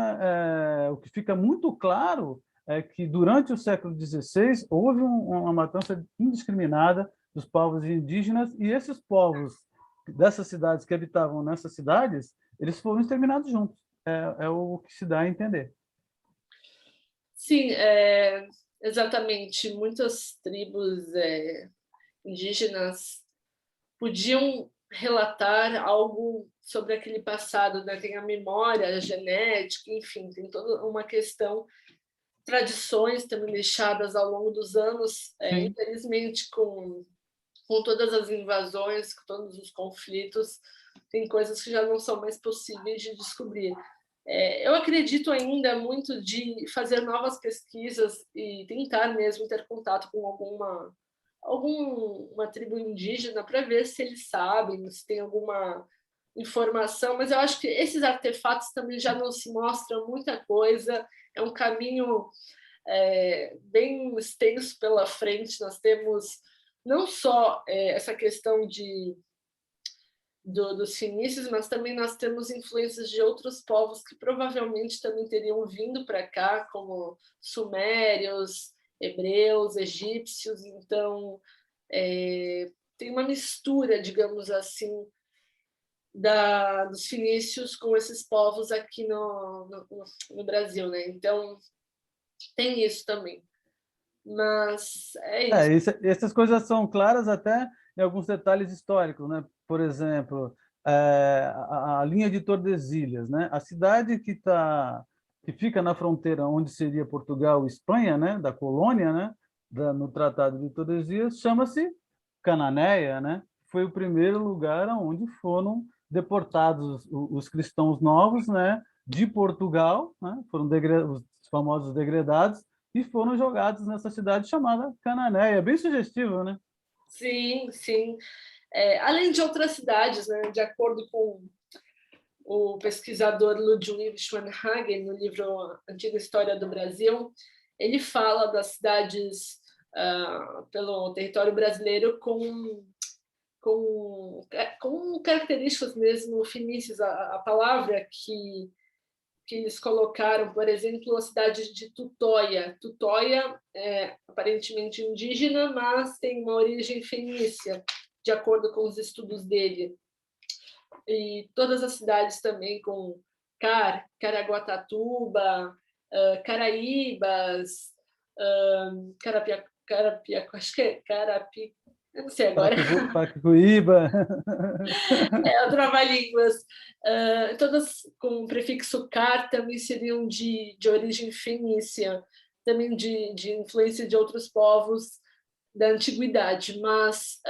o que fica muito claro é que durante o século XVI houve uma matança indiscriminada dos povos indígenas, e esses povos dessas cidades que habitavam nessas cidades, eles foram exterminados juntos. É o que se dá a entender. Sim, exatamente. Muitas tribos indígenas podiam relatar algo sobre aquele passado, né? Tem a memória, a genética, enfim, tem toda uma questão, tradições também deixadas ao longo dos anos, Sim. infelizmente com com todas as invasões, com todos os conflitos, tem coisas que já não são mais possíveis de descobrir. Eu acredito ainda muito de fazer novas pesquisas e tentar mesmo ter contato com alguma tribo indígena para ver se eles sabem, se tem alguma informação, mas eu acho que esses artefatos também já não se mostram muita coisa, é um caminho bem extenso pela frente. Nós temos não só essa questão dos fenícios, mas também nós temos influências de outros povos que provavelmente também teriam vindo para cá, como sumérios, hebreus, egípcios. Então, tem uma mistura, digamos assim, dos fenícios com esses povos aqui no Brasil, né? Então, tem isso também. Mas é isso. Essas coisas são claras até em alguns detalhes históricos, né? Por exemplo, a linha de Tordesilhas, né? A cidade que fica na fronteira onde seria Portugal e Espanha, né? Da colônia, né? No Tratado de Tordesilhas, chama-se Cananéia, né? Foi o primeiro lugar onde foram deportados os cristãos novos, né? De Portugal, né? Foram os famosos degredados e foram jogados nessa cidade chamada Cananéia. É bem sugestivo, né? Sim, sim. Além de outras cidades, né? De acordo com o pesquisador Ludwig Schwanhagen, no livro Antiga História do Brasil, ele fala das cidades pelo território brasileiro com características mesmo fenícias. A palavra que eles colocaram, por exemplo, a cidade de Tutóia. Tutóia é aparentemente indígena, mas tem uma origem fenícia, de acordo com os estudos dele. E todas as cidades também com Caraguatatuba, Caraíbas, acho que é Carapi, eu não sei agora. Parapicuíba. Trava-línguas. Todas com o prefixo car também seriam de origem fenícia, também de influência de outros povos da antiguidade. Mas,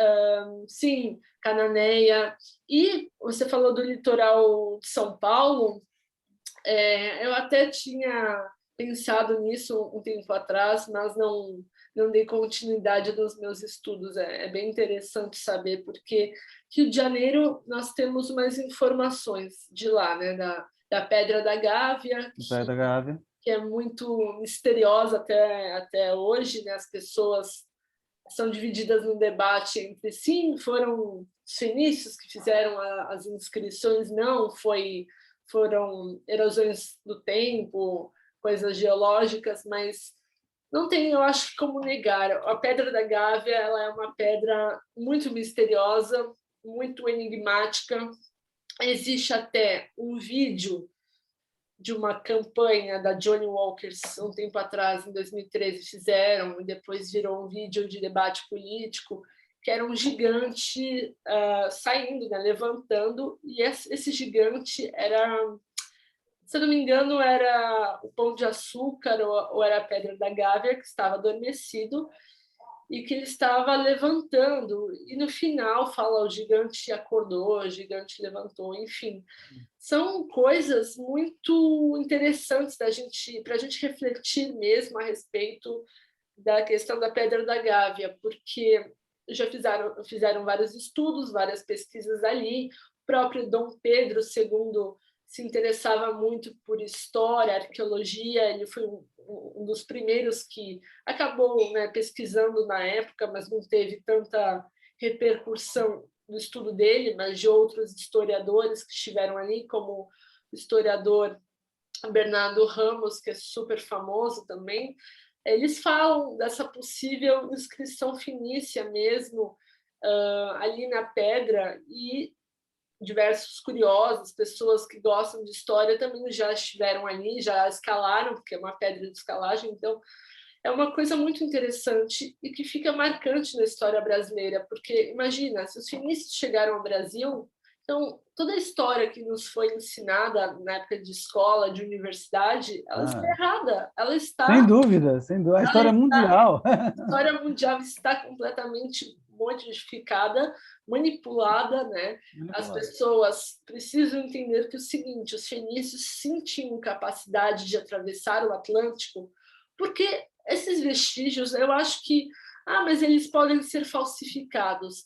sim, Cananéia. E você falou do litoral de São Paulo, eu até tinha pensado nisso um tempo atrás, mas não dei continuidade nos meus estudos. É bem interessante saber, porque Rio de Janeiro nós temos mais informações de lá, né? Da Pedra da Gávea, Praia da Gávea. que é muito misteriosa até hoje, né? As pessoas são divididas no debate entre sim, foram os fenícios que fizeram as inscrições, não, foram erosões do tempo, coisas geológicas, mas não tem, eu acho, como negar. A Pedra da Gávea, ela é uma pedra muito misteriosa, muito enigmática. Existe até um vídeo de uma campanha da Johnny Walkers, um tempo atrás, em 2013, fizeram, e depois virou um vídeo de debate político, que era um gigante saindo, né, levantando, e esse gigante era, se eu não me engano, era o Pão de Açúcar ou era a Pedra da Gávea, que estava adormecido, e que ele estava levantando, e no final fala o gigante acordou, o gigante levantou, enfim. São coisas muito interessantes para a gente refletir mesmo a respeito da questão da Pedra da Gávea, porque já fizeram vários estudos, várias pesquisas ali. O próprio Dom Pedro II se interessava muito por história, arqueologia. Ele foi um dos primeiros que acabou, né, pesquisando na época, mas não teve tanta repercussão no estudo dele, mas de outros historiadores que estiveram ali, como o historiador Bernardo Ramos, que é super famoso também. Eles falam dessa possível inscrição fenícia mesmo ali na pedra, e diversos curiosos, pessoas que gostam de história também já estiveram ali, já escalaram, porque é uma pedra de escalagem. Então é uma coisa muito interessante e que fica marcante na história brasileira, porque imagina, se os fenícios chegaram ao Brasil, então toda a história que nos foi ensinada na época de escola, de universidade, ela está errada, ela está... Sem dúvida, sem dúvida. A história mundial. A história mundial está completamente modificada, manipulada, né? As pessoas precisam entender que é o seguinte: os fenícios sim tinham capacidade de atravessar o Atlântico, porque esses vestígios, eu acho que, mas eles podem ser falsificados.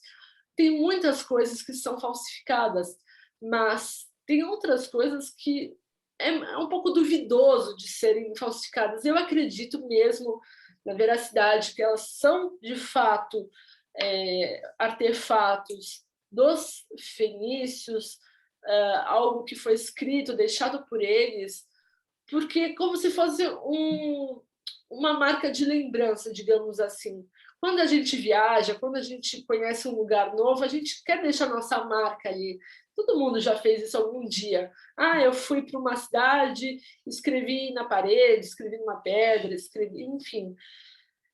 Tem muitas coisas que são falsificadas, mas tem outras coisas que é um pouco duvidoso de serem falsificadas. Eu acredito mesmo na veracidade, que elas são, de fato, artefatos dos fenícios, algo que foi escrito, deixado por eles, porque como se fosse uma marca de lembrança, digamos assim. Quando a gente viaja, quando a gente conhece um lugar novo, a gente quer deixar nossa marca ali. Todo mundo já fez isso algum dia. Eu fui para uma cidade, escrevi na parede, escrevi numa pedra, escrevi, enfim.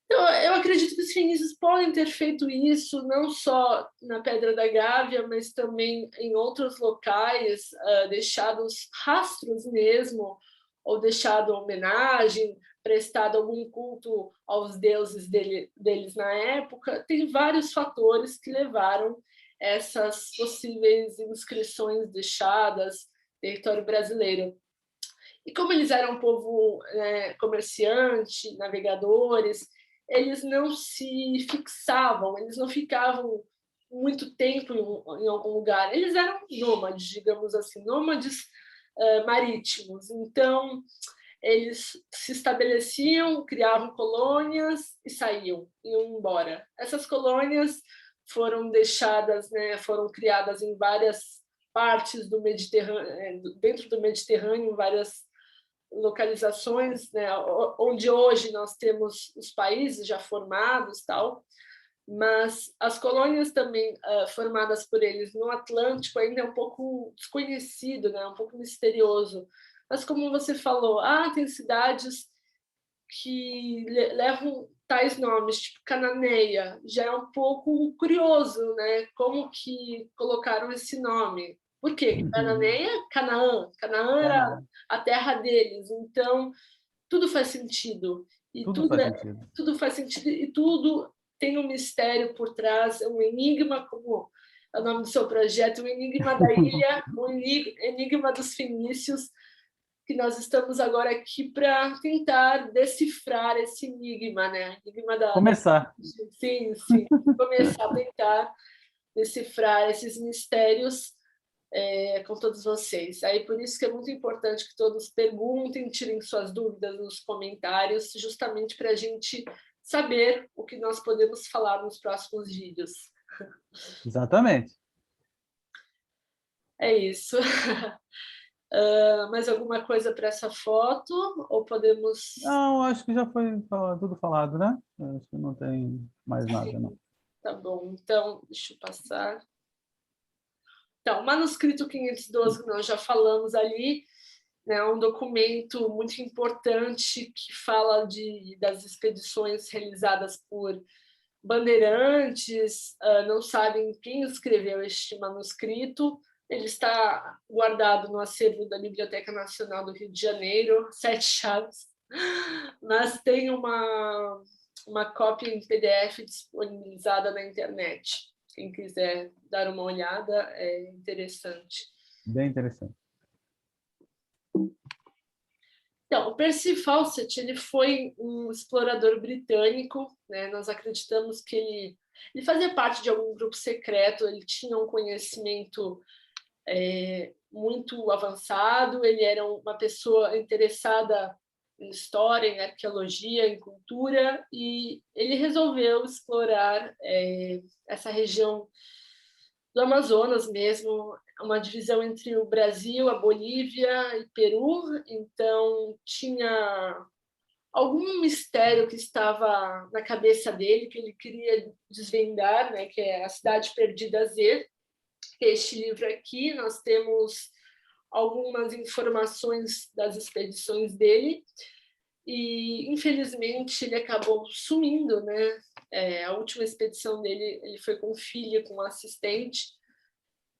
Então, eu acredito que os fenícios podem ter feito isso, não só na Pedra da Gávea, mas também em outros locais, deixados rastros mesmo, ou deixado homenagem, prestado algum culto aos deuses deles na época. Tem vários fatores que levaram essas possíveis inscrições deixadas no território brasileiro. E como eles eram um povo comerciante, navegadores, eles não se fixavam, eles não ficavam muito tempo em algum lugar. Eles eram nômades, digamos assim, nômades marítimos. Então, eles se estabeleciam, criavam colônias e saíam, iam embora. Essas colônias foram deixadas, foram criadas em várias partes do Mediterrâneo, dentro do Mediterrâneo, em várias localizações, onde hoje nós temos os países já formados, tal, mas as colônias também formadas por eles no Atlântico ainda é um pouco desconhecido, um pouco misterioso. Mas como você falou, tem cidades que levam tais nomes, tipo Cananeia, já é um pouco curioso, Como que colocaram esse nome? Por quê? Cananeia, Canaã. Canaã era a terra deles, então tudo faz sentido. E tudo faz sentido. Tudo faz sentido e tudo tem um mistério por trás, um enigma, como é o nome do seu projeto, um enigma da ilha, um enigma dos fenícios, que nós estamos agora aqui para tentar decifrar esse enigma, Enigma Começar. Sim, começar a tentar decifrar esses mistérios com todos vocês. Aí por isso que é muito importante que todos perguntem, tirem suas dúvidas nos comentários, justamente para a gente saber o que nós podemos falar nos próximos vídeos. Exatamente. É isso. Mais alguma coisa para essa foto? Ou podemos... Não, acho que já foi tudo falado, né? Acho que não tem mais nada, não. Tá bom, então, deixa eu passar. Então, o manuscrito 512 que nós já falamos ali, um documento muito importante que fala das expedições realizadas por bandeirantes, não sabem quem escreveu este manuscrito. Ele está guardado no acervo da Biblioteca Nacional do Rio de Janeiro, 7 chaves, mas tem uma cópia em PDF disponibilizada na internet. Quem quiser dar uma olhada, é interessante. Bem interessante. Então, o Percy Fawcett, ele foi um explorador britânico, Nós acreditamos que ele fazia parte de algum grupo secreto, ele tinha um conhecimento muito avançado, ele era uma pessoa interessada em história, em arqueologia, em cultura, e ele resolveu explorar essa região do Amazonas mesmo, uma divisão entre o Brasil, a Bolívia e Peru. Então tinha algum mistério que estava na cabeça dele, que ele queria desvendar, que é a Cidade Perdida Z, que é este livro aqui. Nós temos algumas informações das expedições dele, e infelizmente ele acabou sumindo, a última expedição dele, ele foi com filha, com um assistente,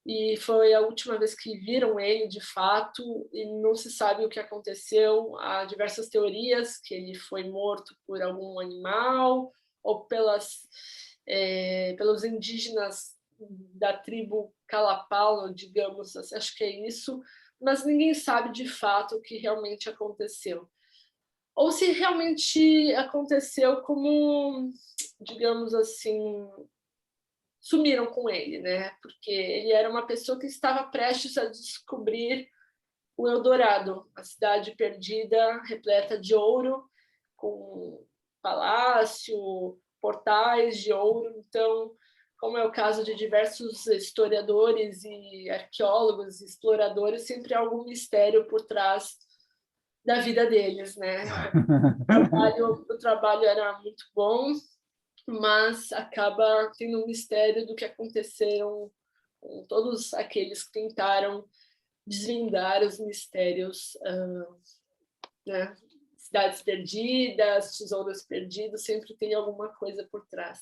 e foi a última vez que viram ele de fato, e não se sabe o que aconteceu. Há diversas teorias, que ele foi morto por algum animal, ou pelas pelos indígenas da tribo Kalapalo, digamos, assim, acho que é isso, mas ninguém sabe de fato o que realmente aconteceu. Ou se realmente aconteceu como, digamos assim, sumiram com ele, né? Porque ele era uma pessoa que estava prestes a descobrir o Eldorado, a cidade perdida, repleta de ouro, com palácio, portais de ouro. Então, como é o caso de diversos historiadores e arqueólogos e exploradores, sempre há algum mistério por trás da vida deles, né? O trabalho era muito bom, mas acaba tendo um mistério do que aconteceram com todos aqueles que tentaram desvendar os mistérios, né? Cidades perdidas, tesouros perdidos, sempre tem alguma coisa por trás.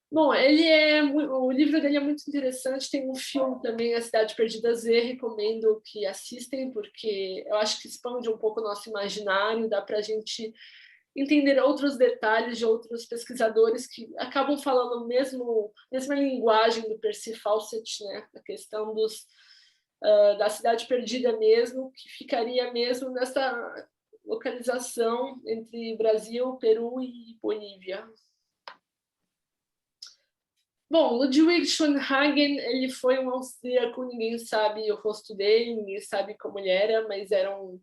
Bom, o livro dele é muito interessante, tem um filme também, A Cidade Perdida Z, recomendo que assistem, porque eu acho que expande um pouco o nosso imaginário, dá para a gente entender outros detalhes de outros pesquisadores que acabam falando a mesma linguagem do Percy Fawcett, né? A questão da cidade perdida mesmo, que ficaria mesmo nessa localização entre Brasil, Peru e Bolívia. Bom, Ludwig Schoenhagen, ele foi um austríaco, ninguém sabe o rosto dele, ninguém sabe como ele era, mas era um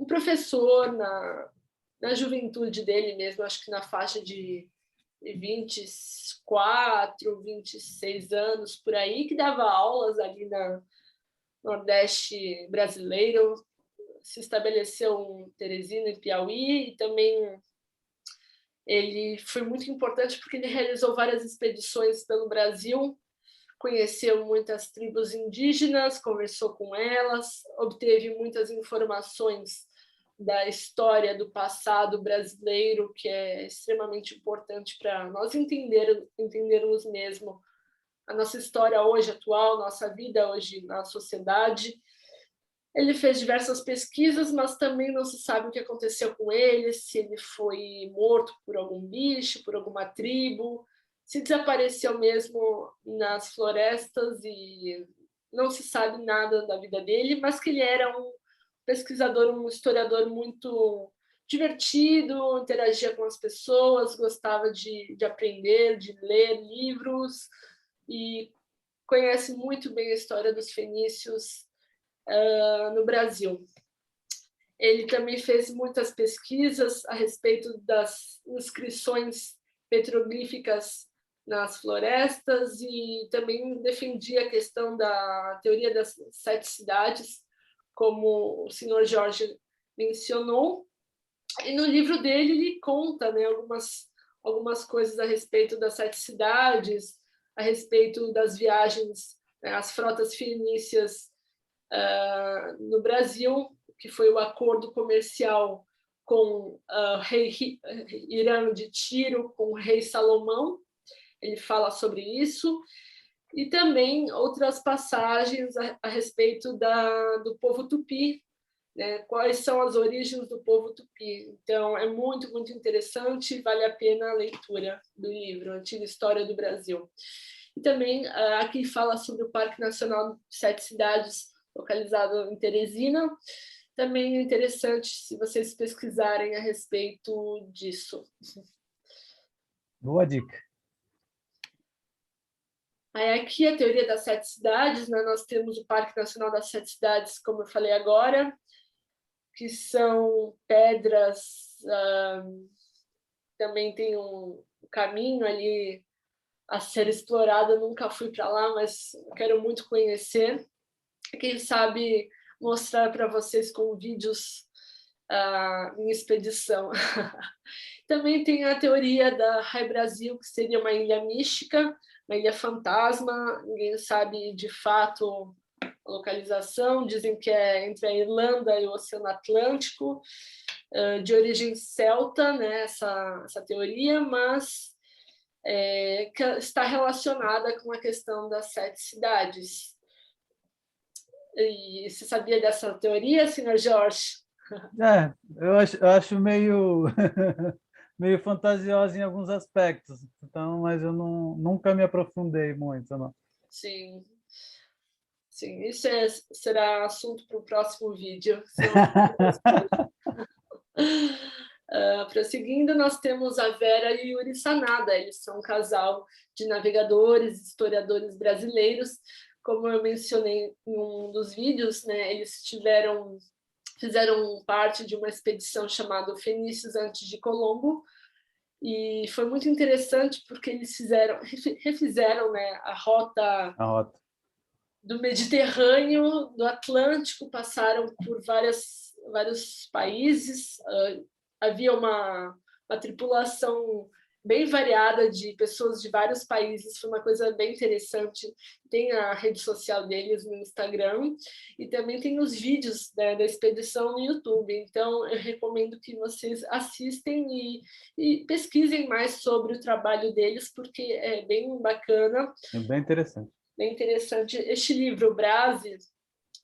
professor na juventude dele mesmo, acho que na faixa de 24, 26 anos, por aí, que dava aulas ali na Nordeste brasileiro, se estabeleceu em Teresina, em Piauí, e também ele foi muito importante porque ele realizou várias expedições pelo Brasil, conheceu muitas tribos indígenas, conversou com elas, obteve muitas informações da história do passado brasileiro, que é extremamente importante para nós entendermos mesmo a nossa história hoje atual, nossa vida hoje na sociedade. Ele fez diversas pesquisas, mas também não se sabe o que aconteceu com ele, se ele foi morto por algum bicho, por alguma tribo, se desapareceu mesmo nas florestas e não se sabe nada da vida dele, mas que ele era um pesquisador, um historiador muito divertido, interagia com as pessoas, gostava de aprender, de ler livros e conhece muito bem a história dos fenícios no Brasil. Ele também fez muitas pesquisas a respeito das inscrições petroglíficas nas florestas e também defendia a questão da teoria das 7 cidades, como o senhor Jorge mencionou. E no livro dele ele conta, né, algumas coisas a respeito das 7 cidades, a respeito das viagens, né, as frotas fenícias no Brasil, que foi o acordo comercial com o rei Irã de Tiro, com o rei Salomão. Ele fala sobre isso. E também outras passagens a respeito do povo tupi, né? Quais são as origens do povo tupi. Então, é muito, muito interessante, vale a pena a leitura do livro, Antiga História do Brasil. E também aqui fala sobre o Parque Nacional de 7 Cidades, localizado em Teresina. Também é interessante se vocês pesquisarem a respeito disso. Boa dica. Aí aqui a teoria das 7 cidades, né? Nós temos o Parque Nacional das 7 Cidades, como eu falei agora, que são pedras, também tem um caminho ali a ser explorado. Eu nunca fui para lá, mas quero muito conhecer. Quem sabe mostrar para vocês com vídeos em expedição. Também tem a teoria da Rai Brasil, que seria uma ilha mística, uma ilha fantasma, ninguém sabe de fato a localização, dizem que é entre a Irlanda e o Oceano Atlântico, de origem celta, né, essa teoria, mas que está relacionada com a questão das 7 cidades. E você sabia dessa teoria, senhor Jorge? Eu acho meio, meio fantasiosa em alguns aspectos. então, mas eu nunca me aprofundei muito, não. Sim, sim. Isso será assunto para o próximo vídeo. Prosseguindo, nós temos a Vera e o Yuri Sanada. Eles são um casal de navegadores, historiadores brasileiros. Como eu mencionei em um dos vídeos, né, eles fizeram parte de uma expedição chamada Fenícios antes de Colombo, e foi muito interessante porque eles refizeram, né, a rota do Mediterrâneo, do Atlântico, passaram por vários países. Havia uma tripulação bem variada de pessoas de vários países, foi uma coisa bem interessante. Tem a rede social deles no Instagram e também tem os vídeos, né, da expedição no YouTube. Então, eu recomendo que vocês assistem e pesquisem mais sobre o trabalho deles, porque é bem bacana. É bem interessante. Bem interessante. Este livro, Brase,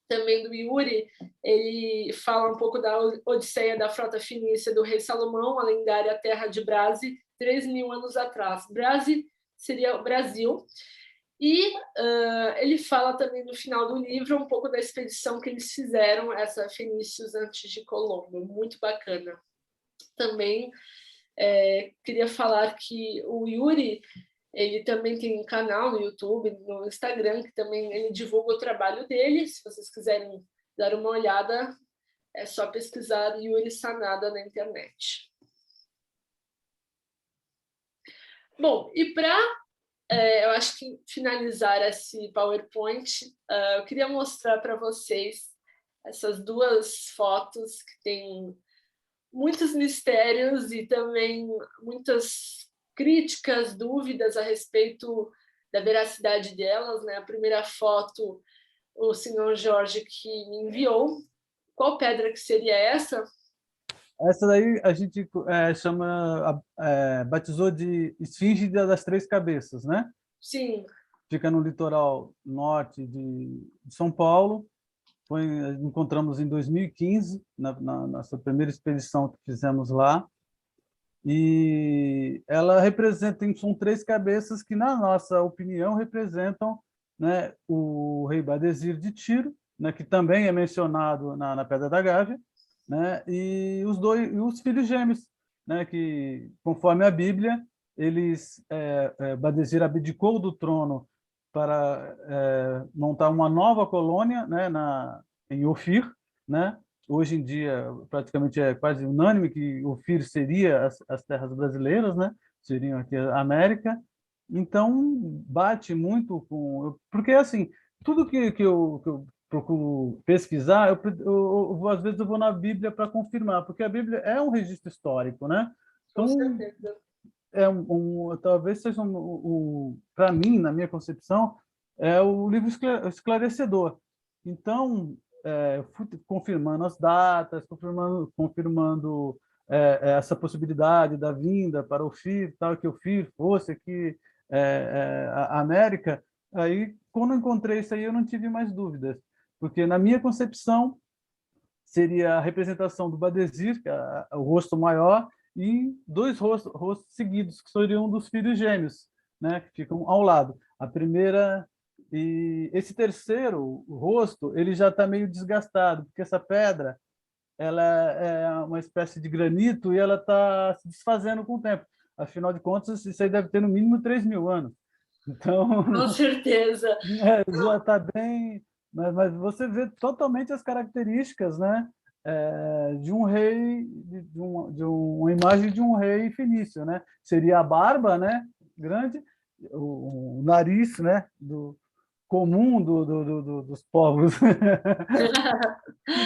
também do Yuri, ele fala um pouco da Odisseia da frota fenícia do rei Salomão, a lendária terra de Brase, 3.000 anos atrás. Brase seria o Brasil. E ele fala também no final do livro um pouco da expedição que eles fizeram, essa Fenícios antes de Colombo. Muito bacana. Também queria falar que o Yuri, ele também tem um canal no YouTube, no Instagram, que também ele divulga o trabalho dele. Se vocês quiserem dar uma olhada, é só pesquisar Yuri Sanada na internet. Bom, e para, eu acho que finalizar esse PowerPoint, eu queria mostrar para vocês essas duas fotos que têm muitos mistérios e também muitas críticas, dúvidas a respeito da veracidade delas, né? A primeira foto, o senhor Jorge que me enviou. Qual pedra que seria essa? Essa daí a gente batizou de Esfinge das Três Cabeças, né? Sim. Fica no litoral norte de São Paulo. Encontramos em 2015, na nossa primeira expedição que fizemos lá. E ela são três cabeças que, na nossa opinião, representam, né, o rei Badesir de Tiro, né, que também é mencionado na Pedra da Gávea, né, e os filhos gêmeos, né, que, conforme a Bíblia, Badesir abdicou do trono para montar uma nova colônia, né, em Ofir, né? Hoje em dia, praticamente é quase unânime que Ofir seria as terras brasileiras, né? Seriam aqui a América. Então, bate muito com... Porque, assim, tudo que eu procuro pesquisar, às vezes eu vou na Bíblia para confirmar, porque a Bíblia é um registro histórico, né? Então, com certeza. Talvez seja para mim, na minha concepção, é o livro esclarecedor. Então, fui confirmando as datas, confirmando essa possibilidade da vinda para o FIR, tal, que o FIR fosse aqui a América. Aí, quando encontrei isso aí, eu não tive mais dúvidas, porque na minha concepção seria a representação do Badesir, que é o rosto maior, e dois rostos seguidos, que seriam dos filhos gêmeos, né, que ficam ao lado. A primeira e esse terceiro rosto, ele já está meio desgastado, porque essa pedra, ela é uma espécie de granito e ela está se desfazendo com o tempo. Afinal de contas, isso aí deve ter no mínimo 3.000 anos. Então, com certeza. Já está bem, mas você vê totalmente as características, né, de um rei, de uma imagem de um rei fenício, né? Seria a barba, né, grande, o nariz, né, comum dos povos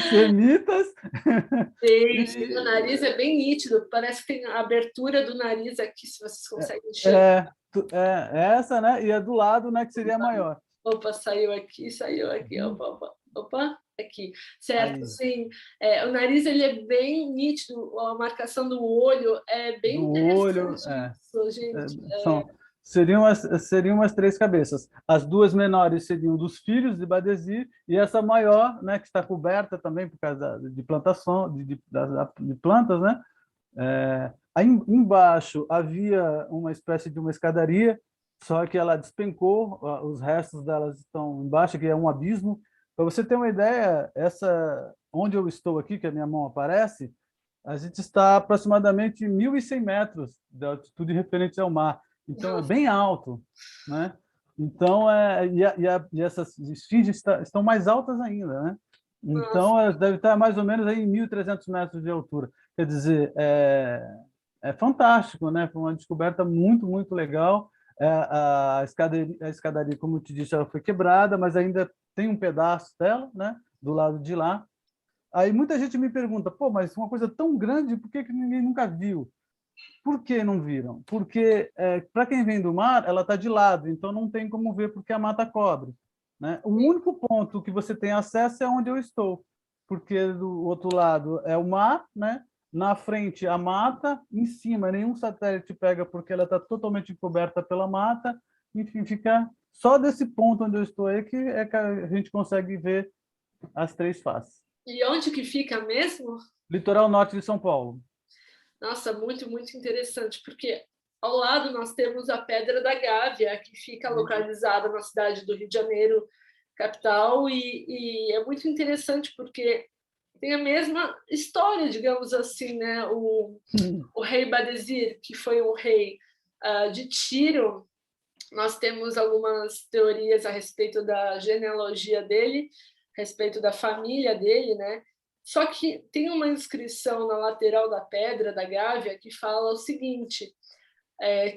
semitas. Sim, o nariz é bem nítido, parece que tem a abertura do nariz aqui, se vocês conseguem enxergar. Essa, né? E a do lado, né, que seria maior. Opa, saiu aqui, opa, aqui. Certo, Aí. sim. O nariz ele é bem nítido, a marcação do olho é bem do interessante olho, isso, gente. Seriam as três cabeças. As duas menores seriam dos filhos de Badesir, e essa maior, né, que está coberta também por causa de plantação, de plantas, né, Aí embaixo havia uma espécie de uma escadaria, só que ela despencou, os restos delas estão embaixo, que é um abismo. Para você ter uma ideia, essa onde eu estou aqui, que a minha mão aparece, a gente está aproximadamente 1.100 metros de altitude referente ao mar. Então, é bem alto, né? Então, e essas esfinges estão mais altas ainda, né? Nossa. Então, elas devem estar mais ou menos aí em 1.300 metros de altura. Quer dizer, é fantástico, né? Foi uma descoberta muito, muito legal. A escadaria, como eu te disse, ela foi quebrada, mas ainda tem um pedaço dela, né? Do lado de lá. Aí muita gente me pergunta, pô, mas uma coisa tão grande, por que ninguém nunca viu? Por que não viram? Porque, para quem vem do mar, ela está de lado, então não tem como ver porque a mata cobre, né? O único ponto que você tem acesso é onde eu estou, porque do outro lado é o mar, né? Na frente a mata, em cima nenhum satélite pega porque ela está totalmente coberta pela mata, enfim, fica só desse ponto onde eu estou aí que a gente consegue ver as três faces. E onde que fica mesmo? Litoral norte de São Paulo. Nossa, muito, muito interessante, porque ao lado nós temos a Pedra da Gávea, que fica localizada na cidade do Rio de Janeiro, capital, e é muito interessante porque tem a mesma história, digamos assim, né? O rei Badesir, que foi um rei de Tiro, nós temos algumas teorias a respeito da genealogia dele, a respeito da família dele, né? Só que tem uma inscrição na lateral da pedra da Gávea que fala o seguinte: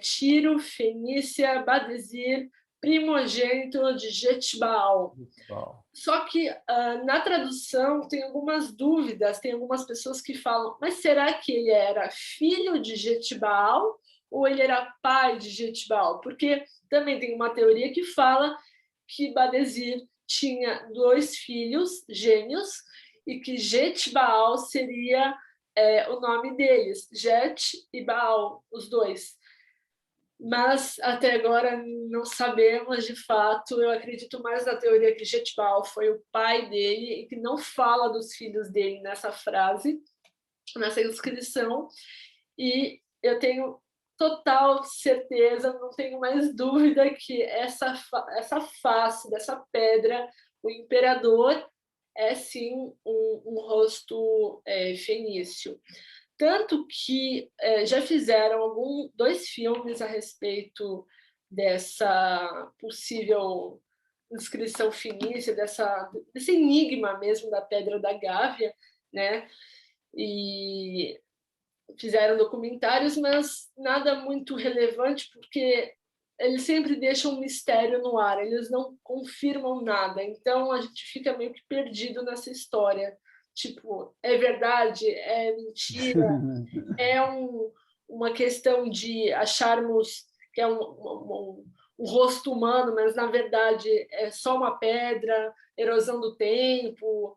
Tiro, Fenícia, Badesir, primogênito de Jetbaal. Só que na tradução tem algumas dúvidas, tem algumas pessoas que falam, mas será que ele era filho de Jetbaal ou ele era pai de Jetbaal? Porque também tem uma teoria que fala que Badesir tinha 2 filhos gêmeos e que Jetbaal seria o nome deles, Jet e Baal, os dois. Mas até agora não sabemos de fato. Eu acredito mais na teoria que Jetbal foi o pai dele e que não fala dos filhos dele nessa frase, nessa inscrição. E eu tenho total certeza, não tenho mais dúvida que essa face dessa pedra, o imperador, é sim um rosto fenício. Tanto que já fizeram 2 filmes a respeito dessa possível inscrição fenícia, desse enigma mesmo da Pedra da Gávea, né? E fizeram documentários, mas nada muito relevante, porque eles sempre deixam um mistério no ar, eles não confirmam nada, então a gente fica meio que perdido nessa história. Tipo, é verdade? É mentira? É uma questão de acharmos que é um rosto humano, mas na verdade é só uma pedra, erosão do tempo,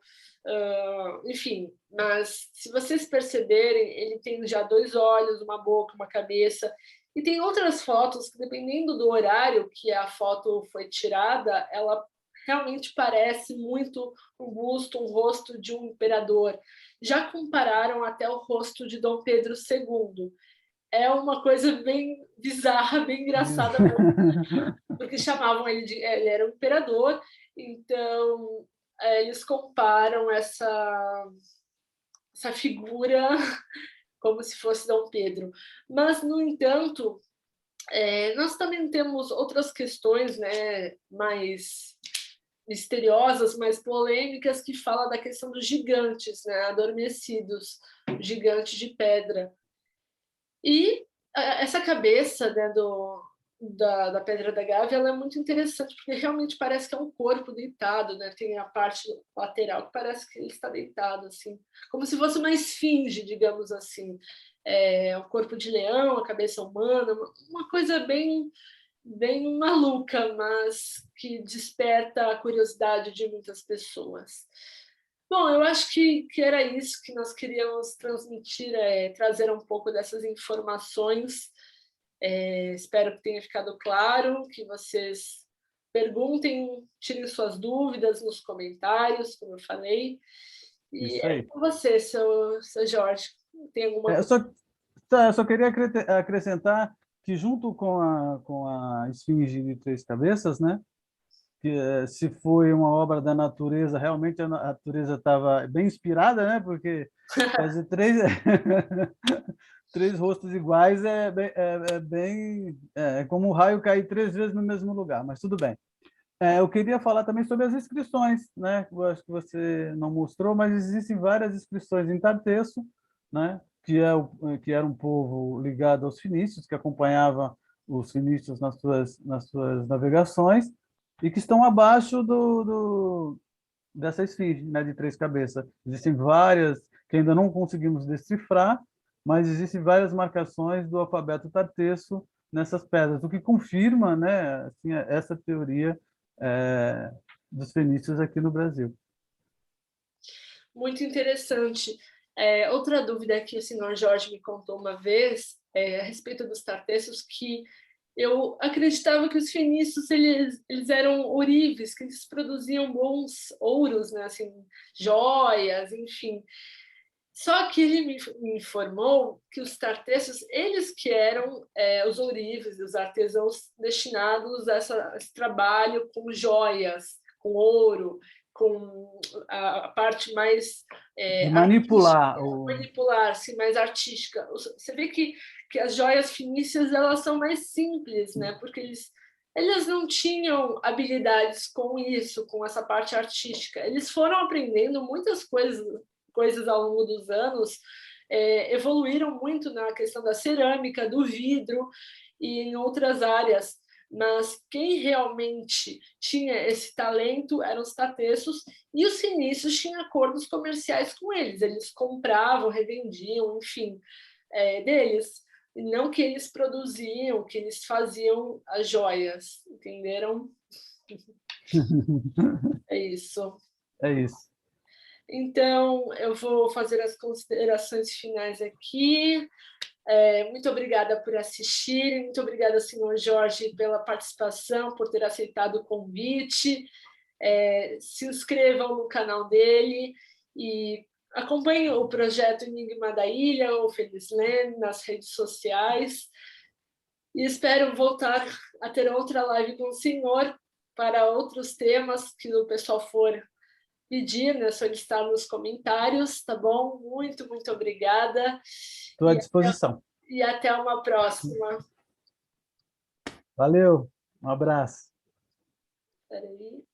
enfim. Mas se vocês perceberem, ele tem já 2 olhos, uma boca, uma cabeça. E tem outras fotos que, dependendo do horário que a foto foi tirada, ela realmente parece muito um busto, um rosto de um imperador. Já compararam até o rosto de Dom Pedro II. É uma coisa bem bizarra, bem engraçada, porque chamavam ele de... Ele era um imperador, então eles comparam essa figura como se fosse Dom Pedro. Mas, no entanto, nós também temos outras questões, né, mais misteriosas, mais polêmicas, que fala da questão dos gigantes, né, adormecidos, gigantes de pedra. E essa cabeça, né, da Pedra da Gávea, ela é muito interessante, porque realmente parece que é um corpo deitado, né? Tem a parte lateral que parece que ele está deitado, assim, como se fosse uma esfinge, digamos assim. O corpo de leão, a cabeça humana, uma coisa bem, bem maluca, mas que desperta a curiosidade de muitas pessoas. Bom, eu acho que era isso que nós queríamos transmitir, trazer um pouco dessas informações. Espero que tenha ficado claro, que vocês perguntem, tirem suas dúvidas nos comentários, como eu falei. E Isso é aí. com você, seu Jorge. Tem alguma Eu coisa? Tá, eu só queria acrescentar que, junto com a Esfinge de Três Cabeças, né, que se foi uma obra da natureza, realmente a natureza estava bem inspirada, né, porque fazer três, três rostos iguais é como o raio cair três vezes no mesmo lugar, mas tudo bem. Eu queria falar também sobre as inscrições, né? Eu acho que você não mostrou, mas existem várias inscrições em Tartesso, né? Que era um povo ligado aos fenícios, que acompanhava os fenícios nas suas navegações, e que estão abaixo dessa esfinge, né? De três cabeças. Existem várias que ainda não conseguimos decifrar, mas existem várias marcações do alfabeto Tartesso nessas pedras, o que confirma, né? Assim, essa teoria é, dos fenícios aqui no Brasil. Muito interessante. Outra dúvida que o senhor Jorge me contou uma vez a respeito dos tartessos, que eu acreditava que os fenícios eles eram ourives, que eles produziam bons ouros, né? Assim, joias, enfim. Só que ele me informou que os tartessos, eles que eram os ourives, os artesãos destinados a esse trabalho com joias, com ouro, com a parte mais De artística, manipular manipular, assim, mais artística. Você vê que as joias fenícias elas são mais simples, né? Porque eles não tinham habilidades com isso, com essa parte artística. Eles foram aprendendo muitas coisas ao longo dos anos, evoluíram muito na questão da cerâmica, do vidro e em outras áreas. Mas quem realmente tinha esse talento eram os tateços, e os fenícios tinham acordos comerciais com eles. Eles compravam, revendiam, enfim, deles. E não que eles produziam, que eles faziam as joias, entenderam? É isso. É isso. Então, eu vou fazer as considerações finais aqui. Muito obrigada por assistirem, muito obrigada, senhor Jorge, pela participação, por ter aceitado o convite. Se inscrevam no canal dele e acompanhem o projeto Enigma da Ilha ou Felisland nas redes sociais. E espero voltar a ter outra live com o senhor para outros temas que o pessoal for pedir, né, solicitar nos comentários, tá bom? Muito, muito obrigada. Estou à disposição. E até uma próxima. Valeu, um abraço. Espera aí.